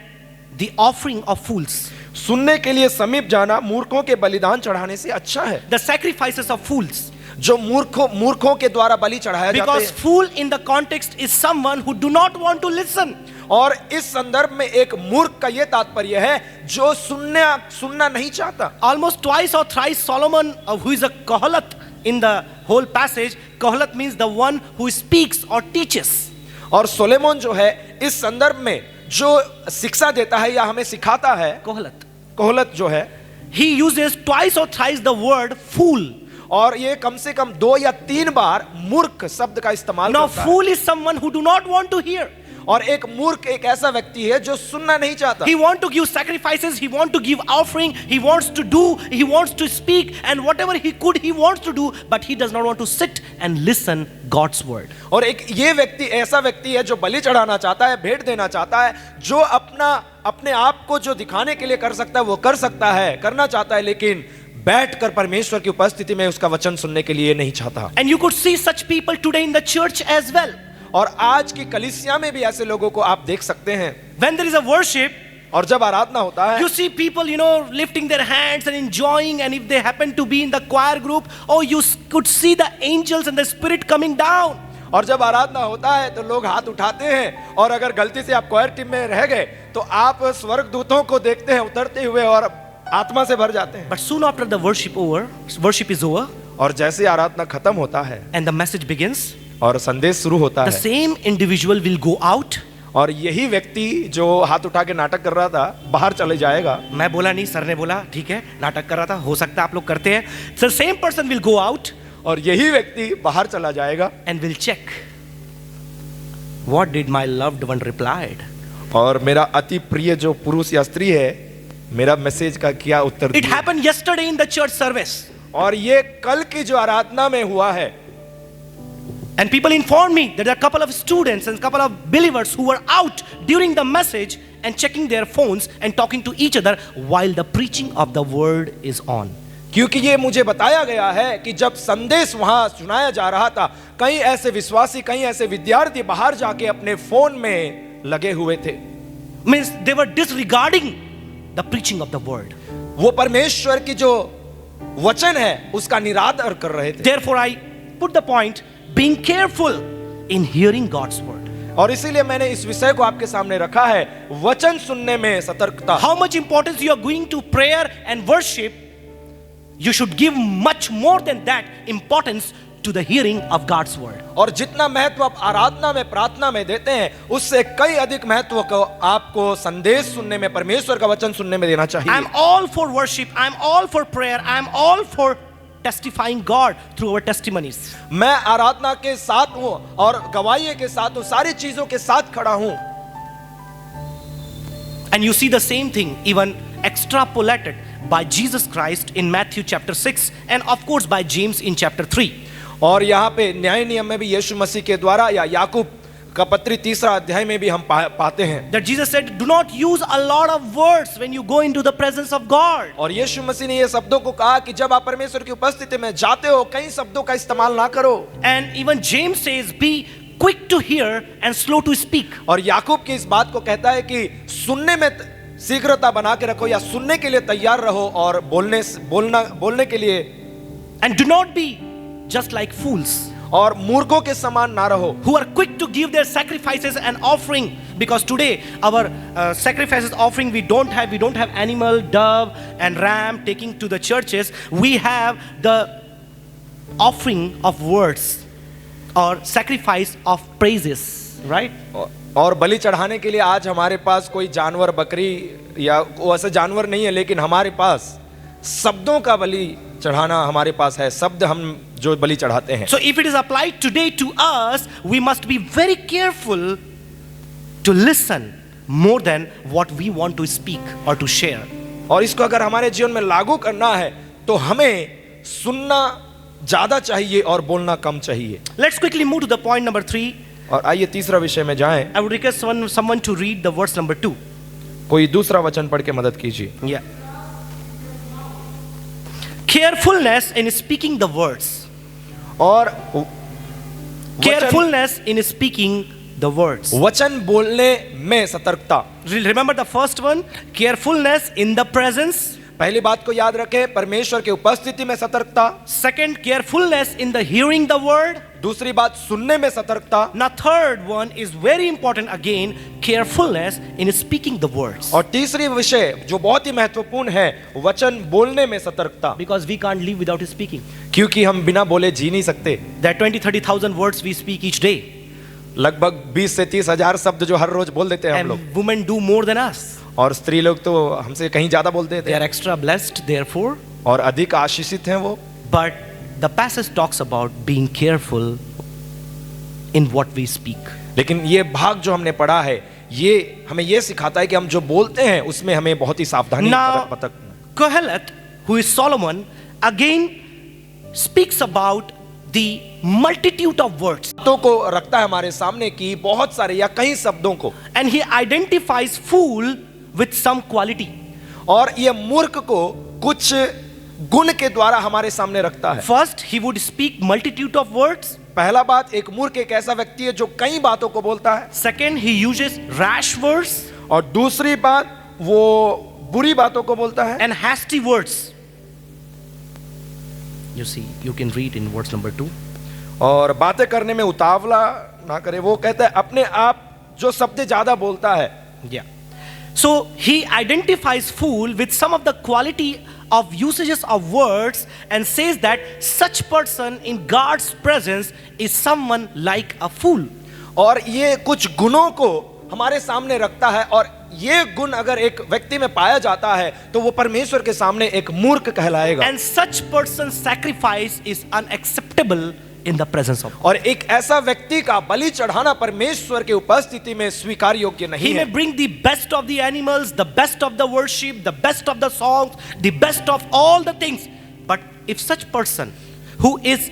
the offering of fools. सुनने के लिए समीप जाना मूर्खों के बलिदान चढ़ाने से अच्छा है। The sacrifices of fools. जो मूर्खों के द्वारा बलि चढ़ाया जाता Because है, fool in the context is someone who do not want to listen. और इस संदर्भ में एक मूर्ख का यह तात्पर्य है जो सुनना नहीं चाहता। Almost twice or thrice Solomon, who is a Kohelet in the whole passage, Kohelet means the one who speaks or teaches. और सोलोमन जो है इस संदर्भ में जो शिक्षा देता है या हमें सिखाता है, Kohelet. कोहलत जो है, He uses twice or thrice the word fool. और ये कम से कम 2 या 3 बार मूर्ख शब्द का इस्तेमाल Now करता है। fool is someone who do not want to hear. और एक मूर्ख एक ऐसा व्यक्ति है जो सुनना नहीं चाहता। He want to give sacrifices, he want to give offering, he wants to do, he wants to speak, and whatever he could he wants to do, but he does not want to sit and listen God's word. और एक ये व्यक्ति ऐसा व्यक्ति है जो बलि चढ़ाना चाहता है, भेंट देना चाहता है, जो अपने आप को जो दिखाने के लिए कर सकता है वो कर सकता है, करना चाहता है, लेकिन बैठकर परमेश्वर की उपस्थिति में उसका वचन सुनने के लिए नहीं चाहता। And you could see such people today in the church as well. और आज की कलीसिया में भी ऐसे लोगों को आप देख सकते हैं। When there is a worship, और जब आराधना होता है, you see people, lifting their hands and enjoying, and if they happen to be in the choir group, oh, you could see the angels and the spirit coming down. और जब आराधना होता है तो लोग हाथ उठाते हैं, और अगर गलती से आप क्वायर टीम में रह गए तो आप स्वर्गदूतों को देखते हैं उतरते हुए और आत्मा से भर जाते हैं। But soon after the worship is over, और जैसे आराधना खत्म होता है and the message begins, और संदेश शुरू होता the है, same individual will go out. और यही व्यक्ति जो हाथ उठा के नाटक कर रहा था बाहर चले जाएगा। मैं बोला नहीं, सर ने बोला ठीक है, नाटक कर रहा था, हो सकता है आप लोग करते हैं। So same person will go out और यही व्यक्ति बाहर चला जाएगा and will check what did my loved one replied. और मेरा अति प्रिय जो पुरुष या स्त्री है मेरा मैसेज का क्या उत्तर It दिया। happened yesterday in the church service, और ये कल की जो आराधना में हुआ है, and people informed me that there are a couple of students and a couple of believers who were out during the message and checking their phones and talking to each other while the preaching of the word is on. क्योंकि ये मुझे बताया गया है कि जब संदेश वहां सुनाया जा रहा था, कई ऐसे विश्वासी, कई ऐसे विद्यार्थी बाहर जाके अपने फोन में लगे हुए थे। Means they were disregarding the preaching of the word. वो परमेश्वर की जो वचन है उसका निरादर कर रहे थे। Therefore I put the point, being careful in hearing God's word. और इसीलिए मैंने इस विषय को आपके सामने रखा है, वचन सुनने में सतर्कता। How much importance you are going to prayer and worship, you should give much more than that importance to the hearing of God's word. और जितना महत्व आप आराधना में, प्रार्थना में देते हैं, उससे कई अधिक महत्व को आपको संदेश सुनने में, परमेश्वर का वचन सुनने में देना चाहिए। I'm all for worship, I'm all for prayer, I'm all for testifying God through our testimonies. मैं आराधना के साथ हूं और गवाही के साथ हूं, सारी चीजों के साथ खड़ा हूं। And you see the same thing even extrapolated by Jesus Christ in Matthew chapter 6 and of course by James in chapter 3. और यहाँ पे न्याय नियम में भी यीशु मसीह के द्वारा या याकूब का पत्री 3 अध्याय में भी हम पाते हैं That Jesus said, do not use a lot of words when you go into the presence of God. और यीशु मसीह ने ये शब्दों को कहा कि जब आप परमेश्वर की उपस्थिति में जाते हो कई शब्दों का इस्तेमाल ना करो। And even James says, be quick to hear and slow to speak. और याकूब की इस बात को कहता है कि सुनने में शीघ्रता बना के रखो या सुनने के लिए तैयार रहो और बोलने के लिए, And do not be just like fools और मूर्खों के समान ना रहो, who are quick to give their sacrifices and offering, because today our sacrifices offering we don't have animal, dove and ram taking to the churches. We have the offering of words or sacrifice of praises, right? और बलि चढ़ाने के लिए आज हमारे पास कोई जानवर, बकरी या वैसे जानवर नहीं है, लेकिन हमारे पास शब्दों का बलि चढ़ाना हमारे पास है, शब्द हम जो बलि चढ़ाते हैं। So if it is applied today to us, we must be very careful to listen more than what we want to speak or to share. और इसको अगर हमारे जीवन में लागू करना है तो हमें सुनना ज्यादा चाहिए और बोलना कम चाहिए। Let's quickly move to the point number 3. और आइए तीसरा विषय में जाएं। I would request someone to read the verse number 2. कोई दूसरा वचन पढ़ के मदद कीजिए। Yeah. Carefulness in speaking the words. और Carefulness in speaking the words. वचन बोलने में सतर्कता। Remember the first one, carefulness in the presence. पहली बात को याद रखें, परमेश्वर की उपस्थिति में सतर्कता। Second, carefulness in the hearing the word. दूसरी बात सुनने में सतर्कता। Now third one is very important again, carefulness in speaking the words. और तीसरी विषय जो बहुत ही महत्वपूर्ण है, वचन बोलने में सतर्कता। Because we can't live without speaking. क्योंकि हम बिना बोले जी नहीं सकते। There are 20-30,000 words we speak each day. लगभग 20 से 30 हजार शब्द जो हर रोज बोल देते हैं हम लोग। And women do more than us. और स्त्री लोग तो हमसे कहीं ज्यादा बोलते They थे are extra blessed therefore. और अधिक आशीषित हैं वो। But the passage talks about being careful in what we speak. लेकिन ये भाग जो हमने पढ़ा है, ये हमें ये सिखाता है कि हम जो बोलते हैं उसमें हमें बहुत ही सावधानी Now, Kohelet, who is Solomon, again speaks about the multitude of words. शब्दों को रखता है हमारे सामने कि बहुत सारे या कई शब्दों को, And he identifies fool with some quality. और ये मूर्ख को कुछ गुण के द्वारा हमारे सामने रखता है। First, he would speak multitude of words. पहला बात, एक मूर्ख एक ऐसा व्यक्ति है जो कई बातों को बोलता है। Second, he uses rash words और दूसरी बात, वो बुरी बातों को बोलता है। and hasty words. You see, you can read in verse number 2. और बातें करने में उतावला ना करे, वो कहता है अपने आप जो शब्द ज्यादा बोलता है। Yeah. So he identifies fool with some of the quality of usages of words and says that such person in God's presence is someone like a fool. और ये कुछ गुणों को हमारे सामने रखता है, और ये गुण अगर एक व्यक्ति में पाया जाता है तो वो परमेश्वर के सामने एक मूर्ख कहलाएगा। And such person's sacrifice is unacceptable in the presence of God. और एक ऐसा व्यक्ति का बलि चढ़ाना परमेश्वर की उपस्थिति में स्वीकार योग्य नहीं He may है। bring the best of the animals, the best of the worship, the best of the songs, the best of all the things. But if such person who is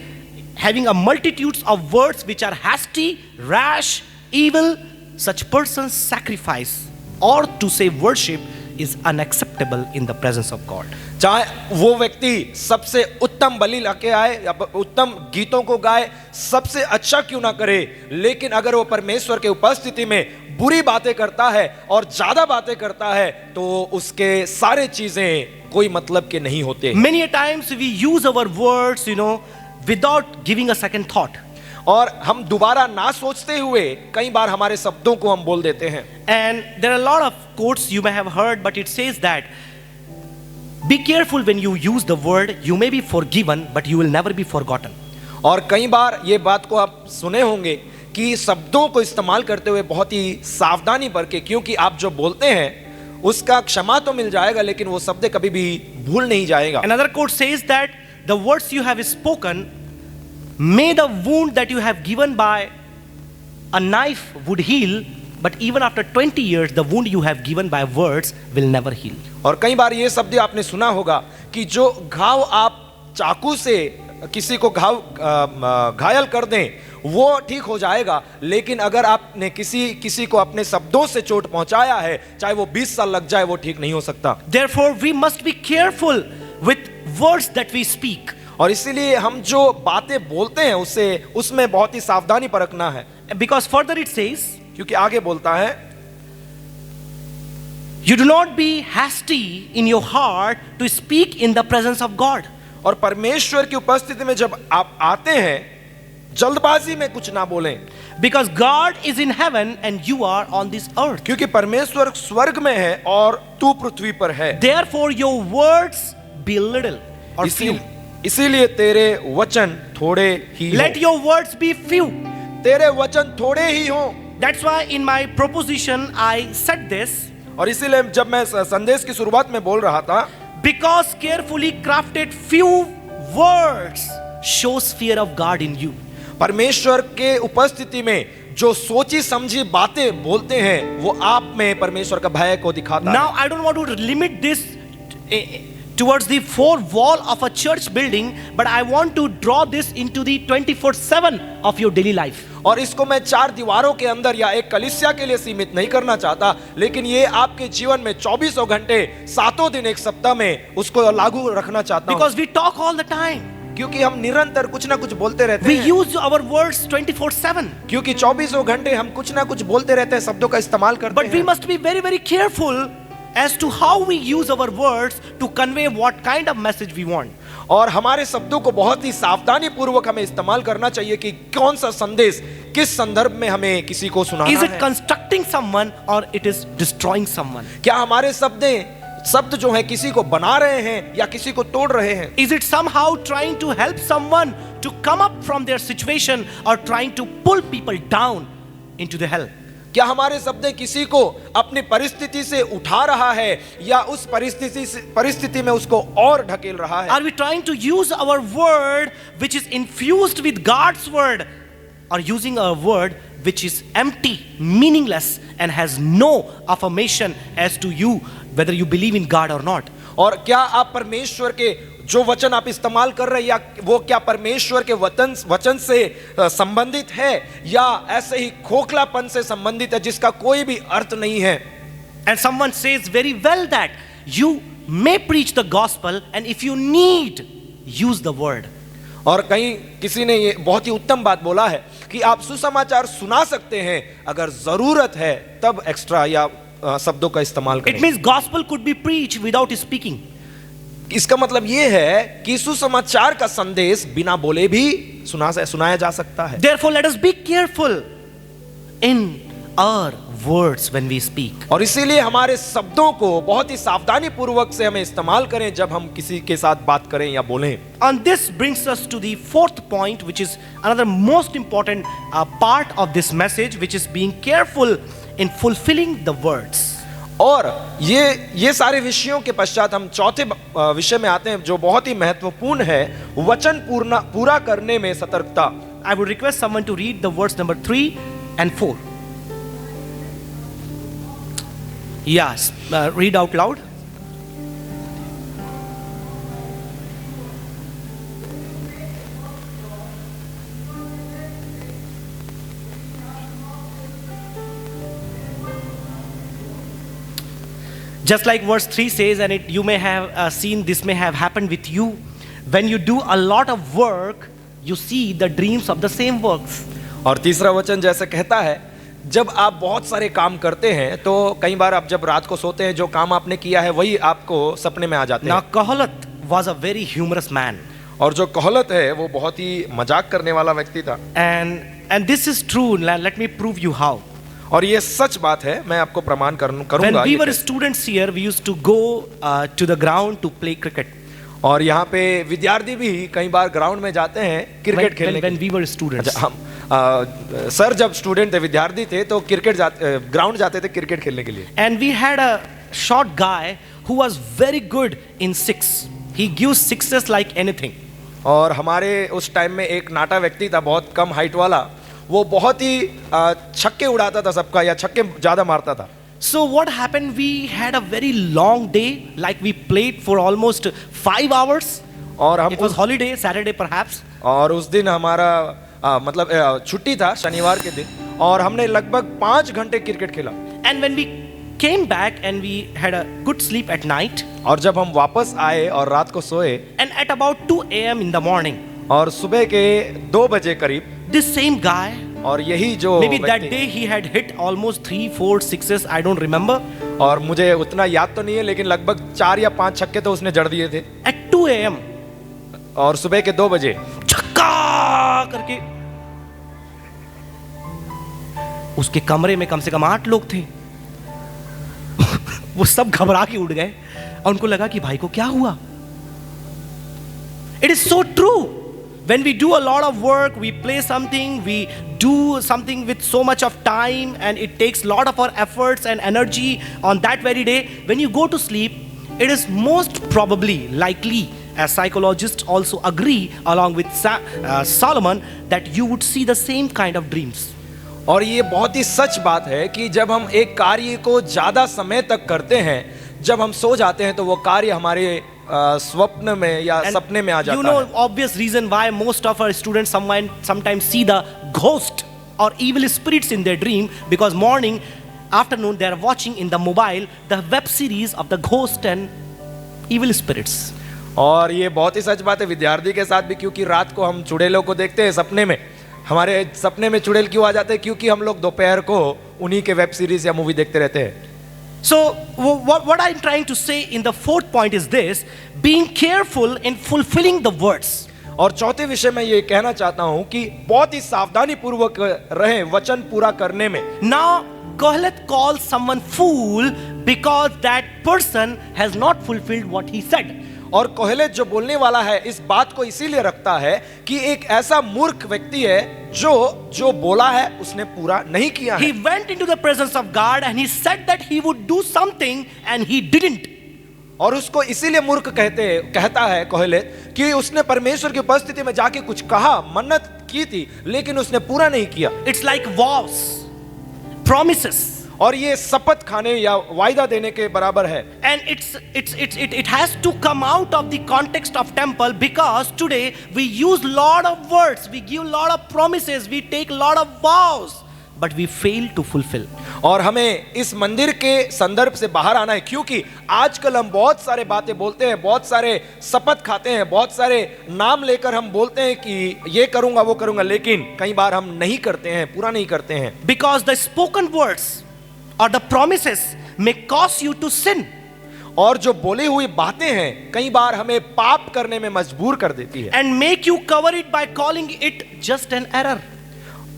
having a multitudes of words which are hasty, rash, evil, such person's sacrifice or to say worship is unacceptable in the presence of God. चाहे वो व्यक्ति सबसे उत्तम बलि लेके आए या उत्तम गीतों को गाए, सबसे अच्छा क्यों ना करे, लेकिन अगर वो परमेश्वर के उपस्थिति में बुरी बातें करता है और ज्यादा बातें करता है तो उसके सारे चीजें कोई मतलब के नहीं होते। Many a times we use our words, without giving a second thought. और हम दोबारा ना सोचते हुए कई बार हमारे शब्दों को हम बोल देते हैं। And there are a lot of quotes you may have heard, but it says that be careful when you use the word, you may be forgiven, but you will never be forgotten. और कई बार ये बात को आप सुने होंगे कि शब्दों को इस्तेमाल करते हुए बहुत ही सावधानी बरतें, क्योंकि आप जो बोलते हैं उसका क्षमा तो मिल जाएगा, लेकिन वो शब्द कभी भी भूल नहीं जाएगा। Another quote says that the words you have spoken, may the wound that you have given by a knife would heal, but even after 20 years the wound you have given by words will never heal. और कई बार ये शब्द आपने सुना होगा कि जो घाव आप चाकू से किसी को घायल कर दें वो ठीक हो जाएगा, लेकिन अगर आपने किसी को अपने शब्दों से चोट पहुंचाया है, चाहे वो 20 साल लग जाए, वो ठीक नहीं हो सकता। Therefore we must be careful with words that we speak. और इसीलिए हम जो बातें बोलते हैं उसमें बहुत ही सावधानी बरतना है। Because further it says, क्योंकि आगे बोलता है You do not be hasty in your heart to speak in the presence of God. और परमेश्वर की उपस्थिति में जब आप आते हैं, जल्दबाजी में कुछ ना बोलें, Because God is in heaven and you are on this earth. क्योंकि परमेश्वर स्वर्ग में है और तू पृथ्वी पर है। Therefore your words be little or few. इसीलिए तेरे वचन थोड़े ही Let हों। your words be few. तेरे वचन थोड़े ही हों। That's why in my proposition I said this. और इसीलिए जब मैं संदेश की शुरुआत में बोल रहा था, Because carefully crafted few words shows fear of God in you. परमेश्वर के उपस्थिति में जो सोची समझी बातें बोलते हैं वो आप में परमेश्वर का भय को दिखाता Now I don't want to limit this towards the four wall of a church building, but I want to draw this into the 24/7 of your daily life. और इसको मैं चार दीवारों के अंदर या एक कलीसिया के लिए सीमित नहीं करना चाहता, लेकिन ये आपके जीवन में 24 घंटे 7 दिन एक सप्ताह में उसको लागू रखना चाहता हूं। Because we talk all the time. क्योंकि हम निरंतर कुछ ना कुछ बोलते रहते We हैं। use our words 24/7. क्योंकि 24 घंटे हम कुछ ना कुछ बोलते रहते हैं, शब्दों का इस्तेमाल करते But we हैं। must be very, very careful as to how we use our words to convey what kind of message we want. और हमारे शब्दों को बहुत ही सावधानी पूर्वक हमें इस्तेमाल करना चाहिए कि कौन सा संदेश किस संदर्भ में हमें किसी को सुनाना Is it है। constructing someone or it is destroying someone? क्या हमारे शब्द जो है किसी को बना रहे हैं या किसी को तोड़ रहे हैं? Is it somehow trying to help someone to come up from their situation or trying to pull people down into the hell? क्या हमारे शब्द किसी को अपनी परिस्थिति से उठा रहा है या उस परिस्थिति में उसको और ढकेल रहा है? Are we trying to use our word which is infused with God's word, or using a word which is empty, meaningless, and has no affirmation as to you whether you believe in God or not? और क्या आप परमेश्वर के जो वचन आप इस्तेमाल कर रहे हैं या वो क्या परमेश्वर के वचन से संबंधित है या ऐसे ही खोखलापन से संबंधित है जिसका कोई भी अर्थ नहीं है? And someone says very well that you may preach the gospel, and if you need, use the word. और कहीं किसी ने ये बहुत ही उत्तम बात बोला है कि आप सुसमाचार सुना सकते हैं, अगर जरूरत है तब एक्स्ट्रा या शब्दों का इस्तेमाल करें। It means gospel could be preached without speaking. इसका मतलब ये है कि सुसमाचार का संदेश बिना बोले भी सुनाया जा सकता है। Therefore, let us be careful in our words when we speak. और इसीलिए हमारे शब्दों को बहुत ही सावधानी पूर्वक से हमें इस्तेमाल करें जब हम किसी के साथ बात करें या बोलें। And this brings us to the fourth point, which is another most important part of this message, which is being careful in fulfilling the words. और ये सारे विषयों के पश्चात हम चौथे विषय में आते हैं जो बहुत ही महत्वपूर्ण है, वचन पूरा करने में सतर्कता। I would request someone to read the verse number 3 and 4. Yes, read out loud. Just like verse 3 says, and you may have seen this may have happened with you. When you do a lot of work, you see the dreams of the same works. और तीसरा वचन जैसे कहता है, जब आप बहुत सारे काम करते हैं तो कई बार आप जब रात को सोते हैं जो काम आपने किया है वही आपको सपने में आ जाते हैं। Now Kohelet was a very humorous man. और जो कोहलत है वो बहुत ही मजाक करने वाला व्यक्ति था। And this is true. Let me prove you how. और ये सच बात है, मैं आपको प्रमाण करूंगा। When we were students here, we used to go to the ground to play cricket. और यहाँ पे विद्यार्थी भी कई बार ग्राउंड में जाते हैं क्रिकेट खेलने। When we were students. हम सर जब स्टूडेंट थे, विद्यार्थी थे तो ग्राउंड जाते थे क्रिकेट खेलने के लिए। And we had a short guy who was very good in six. He gives sixes like anything. और हमारे उस टाइम में एक नाटा व्यक्ति था बहुत कम हाइट वाला, वो बहुत ही छक्के उड़ाता था सबका या छक्के ज्यादा मारता था। So what happened? We had a very long day, like we played for almost 5 hours. और हम It was holiday, Saturday perhaps. और उस दिन हमारा मतलब छुट्टी था शनिवार के दिन, और हमने लगभग 5 घंटे क्रिकेट खेला। And when we came back and we had a good sleep at night. और जब हम वापस आए और रात को सोए, And at about 2 a.m. in the morning, और सुबह के 2 बजे करीब, this same guy और यही जो Maybe that व्यक्ति- day he had hit almost 3, 4 sixes. I don't remember. और मुझे उतना याद तो नहीं है, लेकिन लगभग 4 या 5 छक्के तो उसने जड़ दिए थे। At 2 a.m. और सुबह के 2 बजे छक्का करके उसके कमरे में कम से कम 8 लोग थे। वो सब घबरा के उठ गए और उनको लगा कि भाई को क्या हुआ। It is so true. When we do a lot of work, we play something, we do something with so much of time, and it takes a lot of our efforts and energy on that very day. When you go to sleep, it is most probably likely, as psychologists also agree along with Solomon, that you would see the same kind of dreams. और ये बहुत ही सच बात है कि जब हम एक कार्य को ज्यादा समय तक करते हैं, जब हम सो जाते हैं तो वो कार्य हमारे स्वप्न में या And सपने में आ जाता you know, है। obvious reason why most of our students sometimes see the ghost or evil spirits in their dream, because morning, afternoon they are watching in the mobile the web series of the ghost and evil spirits. और ये बहुत ही सच बात है विद्यार्थी के साथ भी, क्योंकि रात को हम चुड़ैलों को देखते हैं सपने में। हमारे सपने में चुड़ैल क्यों आ जाते हैं? क्योंकि हम लोग दोपहर को उन्हीं के वेब सीरीज या मूवी देखते रहते हैं। So what I'm trying to say in the 4th point is this: being careful in fulfilling the words. और चौथे विषय में ये कहना चाहता हूं कि बहुत ही सावधानी पूर्वक रहें वचन पूरा करने में। Now Kohelet calls someone fool because that person has not fulfilled what he said. और कोहेलेत जो बोलने वाला है इस बात को इसीलिए रखता है कि एक ऐसा मूर्ख व्यक्ति है जो बोला है उसने पूरा नहीं किया है। He went into the presence of God and he said that he would do something and he didn't. और उसको इसीलिए मूर्ख कहता है कोहेलेत कि उसने परमेश्वर की उपस्थिति में जाके कुछ कहा, मन्नत की थी, लेकिन उसने पूरा नहीं किया। It's like vows, promises. और ये शपथ खाने या वायदा देने के बराबर है। And it has to come out of the context of temple, because today we use lot of words, we give lot of promises, we take lot of vows, but we fail to fulfill. और हमें इस मंदिर के संदर्भ से बाहर आना है, क्योंकि आजकल हम बहुत सारे बातें बोलते हैं, बहुत सारे शपथ खाते हैं, बहुत सारे नाम लेकर हम बोलते हैं कि ये करूंगा वो करूंगा, लेकिन कई बार हम नहीं करते हैं, पूरा नहीं करते हैं। Because the spoken words or the promises may cause you to sin. और जो बोली हुई बातें हैं कई बार हमें पाप करने में मजबूर कर देती है, And make you cover it by calling it just an error.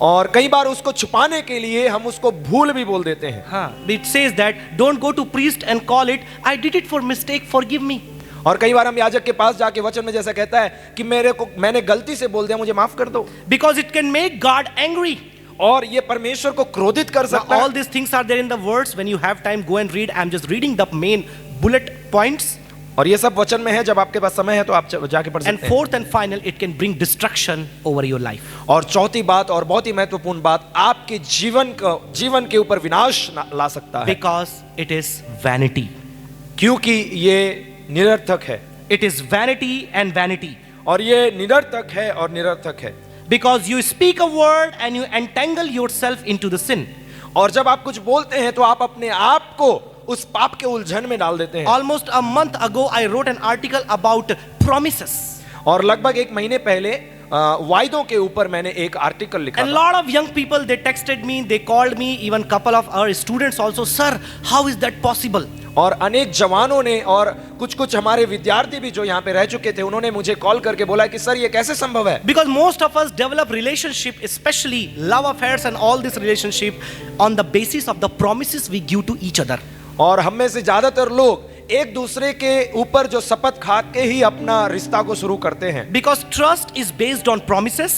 और कई बार उसको छुपाने के लिए हम उसको भूल भी बोल देते हैं। हाँ, it says that don't go to priest and call it I did it for mistake, forgive me. और कई बार हम याजक के पास जाके वचन में जैसा कहता है कि मैंने गलती से बोल दिया, मुझे माफ कर दो। Because it can make God angry. और ये परमेश्वर को क्रोधित कर Now, सकता all है। these things are there in the words. When you have time, go and read. I'm just reading the main bullet points. और ये सब वचन में है, जब आपके पास समय है तो आप जाके पढ़ And सकते हैं। fourth and final, it can bring destruction over your life. और चौथी बात और बहुत ही महत्वपूर्ण बात, आपके जीवन के ऊपर विनाश ला सकता है, Because it is vanity. क्योंकि ये निरर्थक है। It is vanity and vanity. और ये निरर्थक है और निरर्थक है। Because you speak a word and you entangle yourself into the sin. और जब आप कुछ बोलते हैं तो आप अपने आप को उस पाप के उलझन में डाल देते हैं। Almost a month ago, I wrote an article about promises. और लगभग 1 महीने पहले वायदों के ऊपर मैंने एक आर्टिकल लिखा And था। lot of young people, they texted me, they called me, even couple of our students also, sir, how is that possible? और अनेक जवानों ने और कुछ हमारे विद्यार्थी भी जो यहाँ पे रह चुके थे, उन्होंने मुझे कॉल करके बोला कि सर ये कैसे संभव है? Because most of us develop relationship, especially love affairs and all this relationship, on the basis of the promises we give to each other. और हम में से ज्यादातर लोग एक दूसरे के ऊपर जो शपथ खा के ही अपना रिश्ता को शुरू करते हैं। Because trust is based on promises.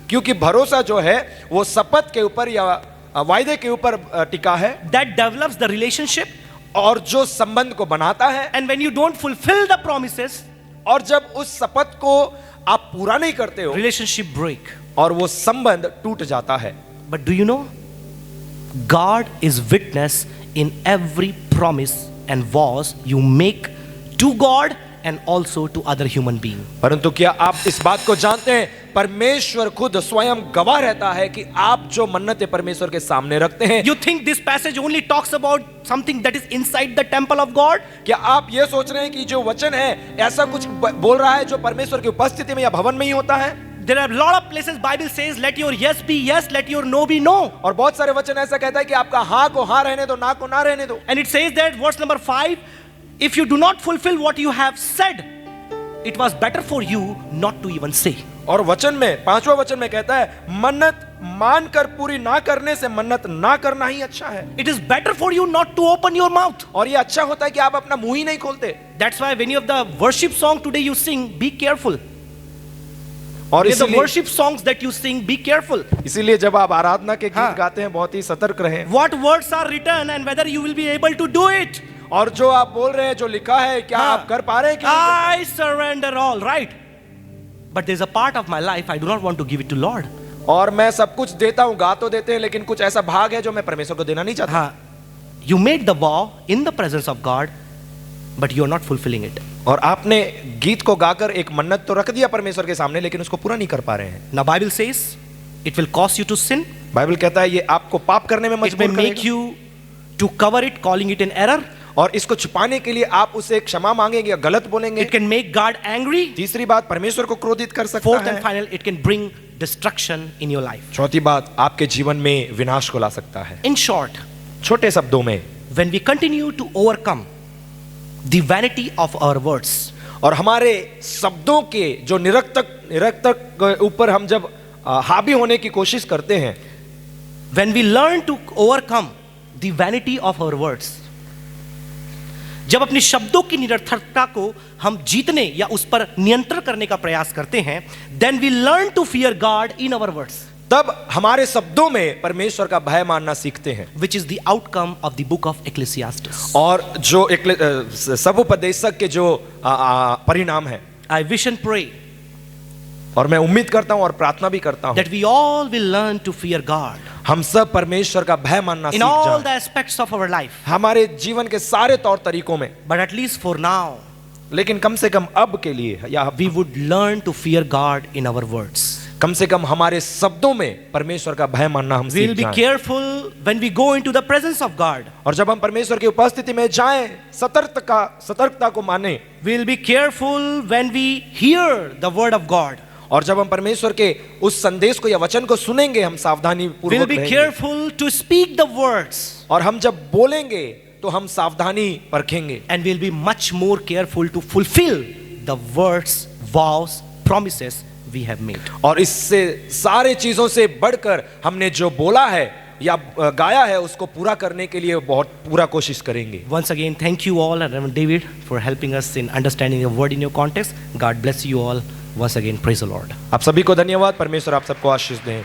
क्योंकि भरोसा जो है वो शपथ के ऊपर या वायदे के ऊपर टिका है, That develops the relationship. और जो संबंध को बनाता है। And when you don't fulfill the promises, और जब उस शपथ को आप पूरा नहीं करते हो, relationship break. और वो संबंध टूट जाता है। But do you know? God is witness in every promise and vows you make to God and also to other human being. परंतु क्या आप इस बात को जानते हैं, परमेश्वर खुद स्वयं गवाह रहता है कि आप जो मन्नतें परमेश्वर के सामने रखते हैं। You think this passage only talks about something that is inside the temple of God? क्या आप ये सोच रहे हैं कि जो वचन है ऐसा कुछ बोल रहा है जो परमेश्वर की उपस्थिति में या भवन में ही होता है? There are a lot of places Bible says, let your yes be yes, let your no be no. और बहुत सारे वचन ऐसा कहता है कि आपका हाँ को हाँ रहने दो, ना को ना रहने दो. And it says that, verse number 5, if you do not fulfill what you have said, it was better for you not to even say. और वचन में, पांचवा वचन में कहता है, मन्नत मानकर पूरी ना करने से मन्नत ना करना ही अच्छा है. It is better for you not to open your mouth. और ये अच्छा होता है कि आप अपना मुंह ही नहीं खोलते. That's why when you have the worship song today you sing, be careful. और With the worship songs that you sing, be careful. इसीलिए जब आप आराधना के हाँ. गीत गाते हैं, बहुत ही सतर्क रहें. What words are written and whether you will be able to do it. और जो आप बोल रहे हैं, जो लिखा है, क्या हाँ. आप कर पा रहे हैं कि नहीं? I surrender all, right? But there's a part of my life I do not want to give it to Lord. और मैं सब कुछ देता हूँ, गा तो देते हैं, लेकिन कुछ ऐसा भाग है जो मैं परमेश्वर को देना नहीं चाहता. हाँ. You made the vow in the presence of God, but you are not fulfilling it. और आपने गीत को गाकर एक मन्नत तो रख दिया परमेश्वर के सामने, लेकिन उसको पूरा नहीं कर पा रहे हैं. Now Bible says it will cause you to sin. Bible कहता है ये आपको पाप करने में It may मजबूर make करेगा. you to cover it, calling it an error. और इसको छुपाने के लिए आप उसे क्षमा मांगेंगे या गलत बोलेंगे. It can make God angry. तीसरी बात, परमेश्वर को क्रोधित कर सकता Fourth and है. final, it can bring destruction in your life. चौथी बात, आपके जीवन में विनाश को ला सकता है. In short, छोटे शब्दों में, when we continue to overcome the vanity of our words, और हमारे शब्दों के जो निरर्थक ऊपर हम जब हावी होने की कोशिश करते हैं, when we learn to overcome the vanity of our words, जब अपने शब्दों की निरर्थकता को हम जीतने या उस पर नियंत्रण करने का प्रयास करते हैं, then we learn to fear God in our words, तब हमारे शब्दों में परमेश्वर का भय मानना सीखते हैं. which is the outcome of the book of Ecclesiastes. और जो सबोपदेशक के जो परिणाम है, I wish and pray और मैं उम्मीद करता हूं और प्रार्थना भी करता हूं, that we all will learn to fear God हम सब परमेश्वर का भय मानना in सीख all the जाएं. aspects of our life. हमारे जीवन के सारे तौर तरीकों में. But at least for now, लेकिन कम से कम अब के लिए, या we would learn to fear God in our words. कम से कम हमारे शब्दों में परमेश्वर का भय मानना हम We सीख will be जाएं. careful when we go into the presence of God. और जब हम परमेश्वर की उपस्थिति में जाएं, सतर्कता को माने. We will be careful when we hear the word of God. और जब हम परमेश्वर के उस संदेश को या वचन को सुनेंगे, हम सावधानी We will पूर्वक be रहेंगे. careful to speak the words. और हम जब बोलेंगे तो हम सावधानी परखेंगे. And we will be much more careful to fulfill the words, vows, promises we have made. और इससे सारे चीजों से बढ़कर हमने जो बोला है या गाया है, उसको पूरा करने के लिए बहुत पूरा कोशिश करेंगे. Once again, thank you all, and Reverend David, for helping us in understanding the word in your context. God bless you all. Once again, praise the Lord. आप सभी को धन्यवाद. परमेश्वर आप सबको आशीष दें.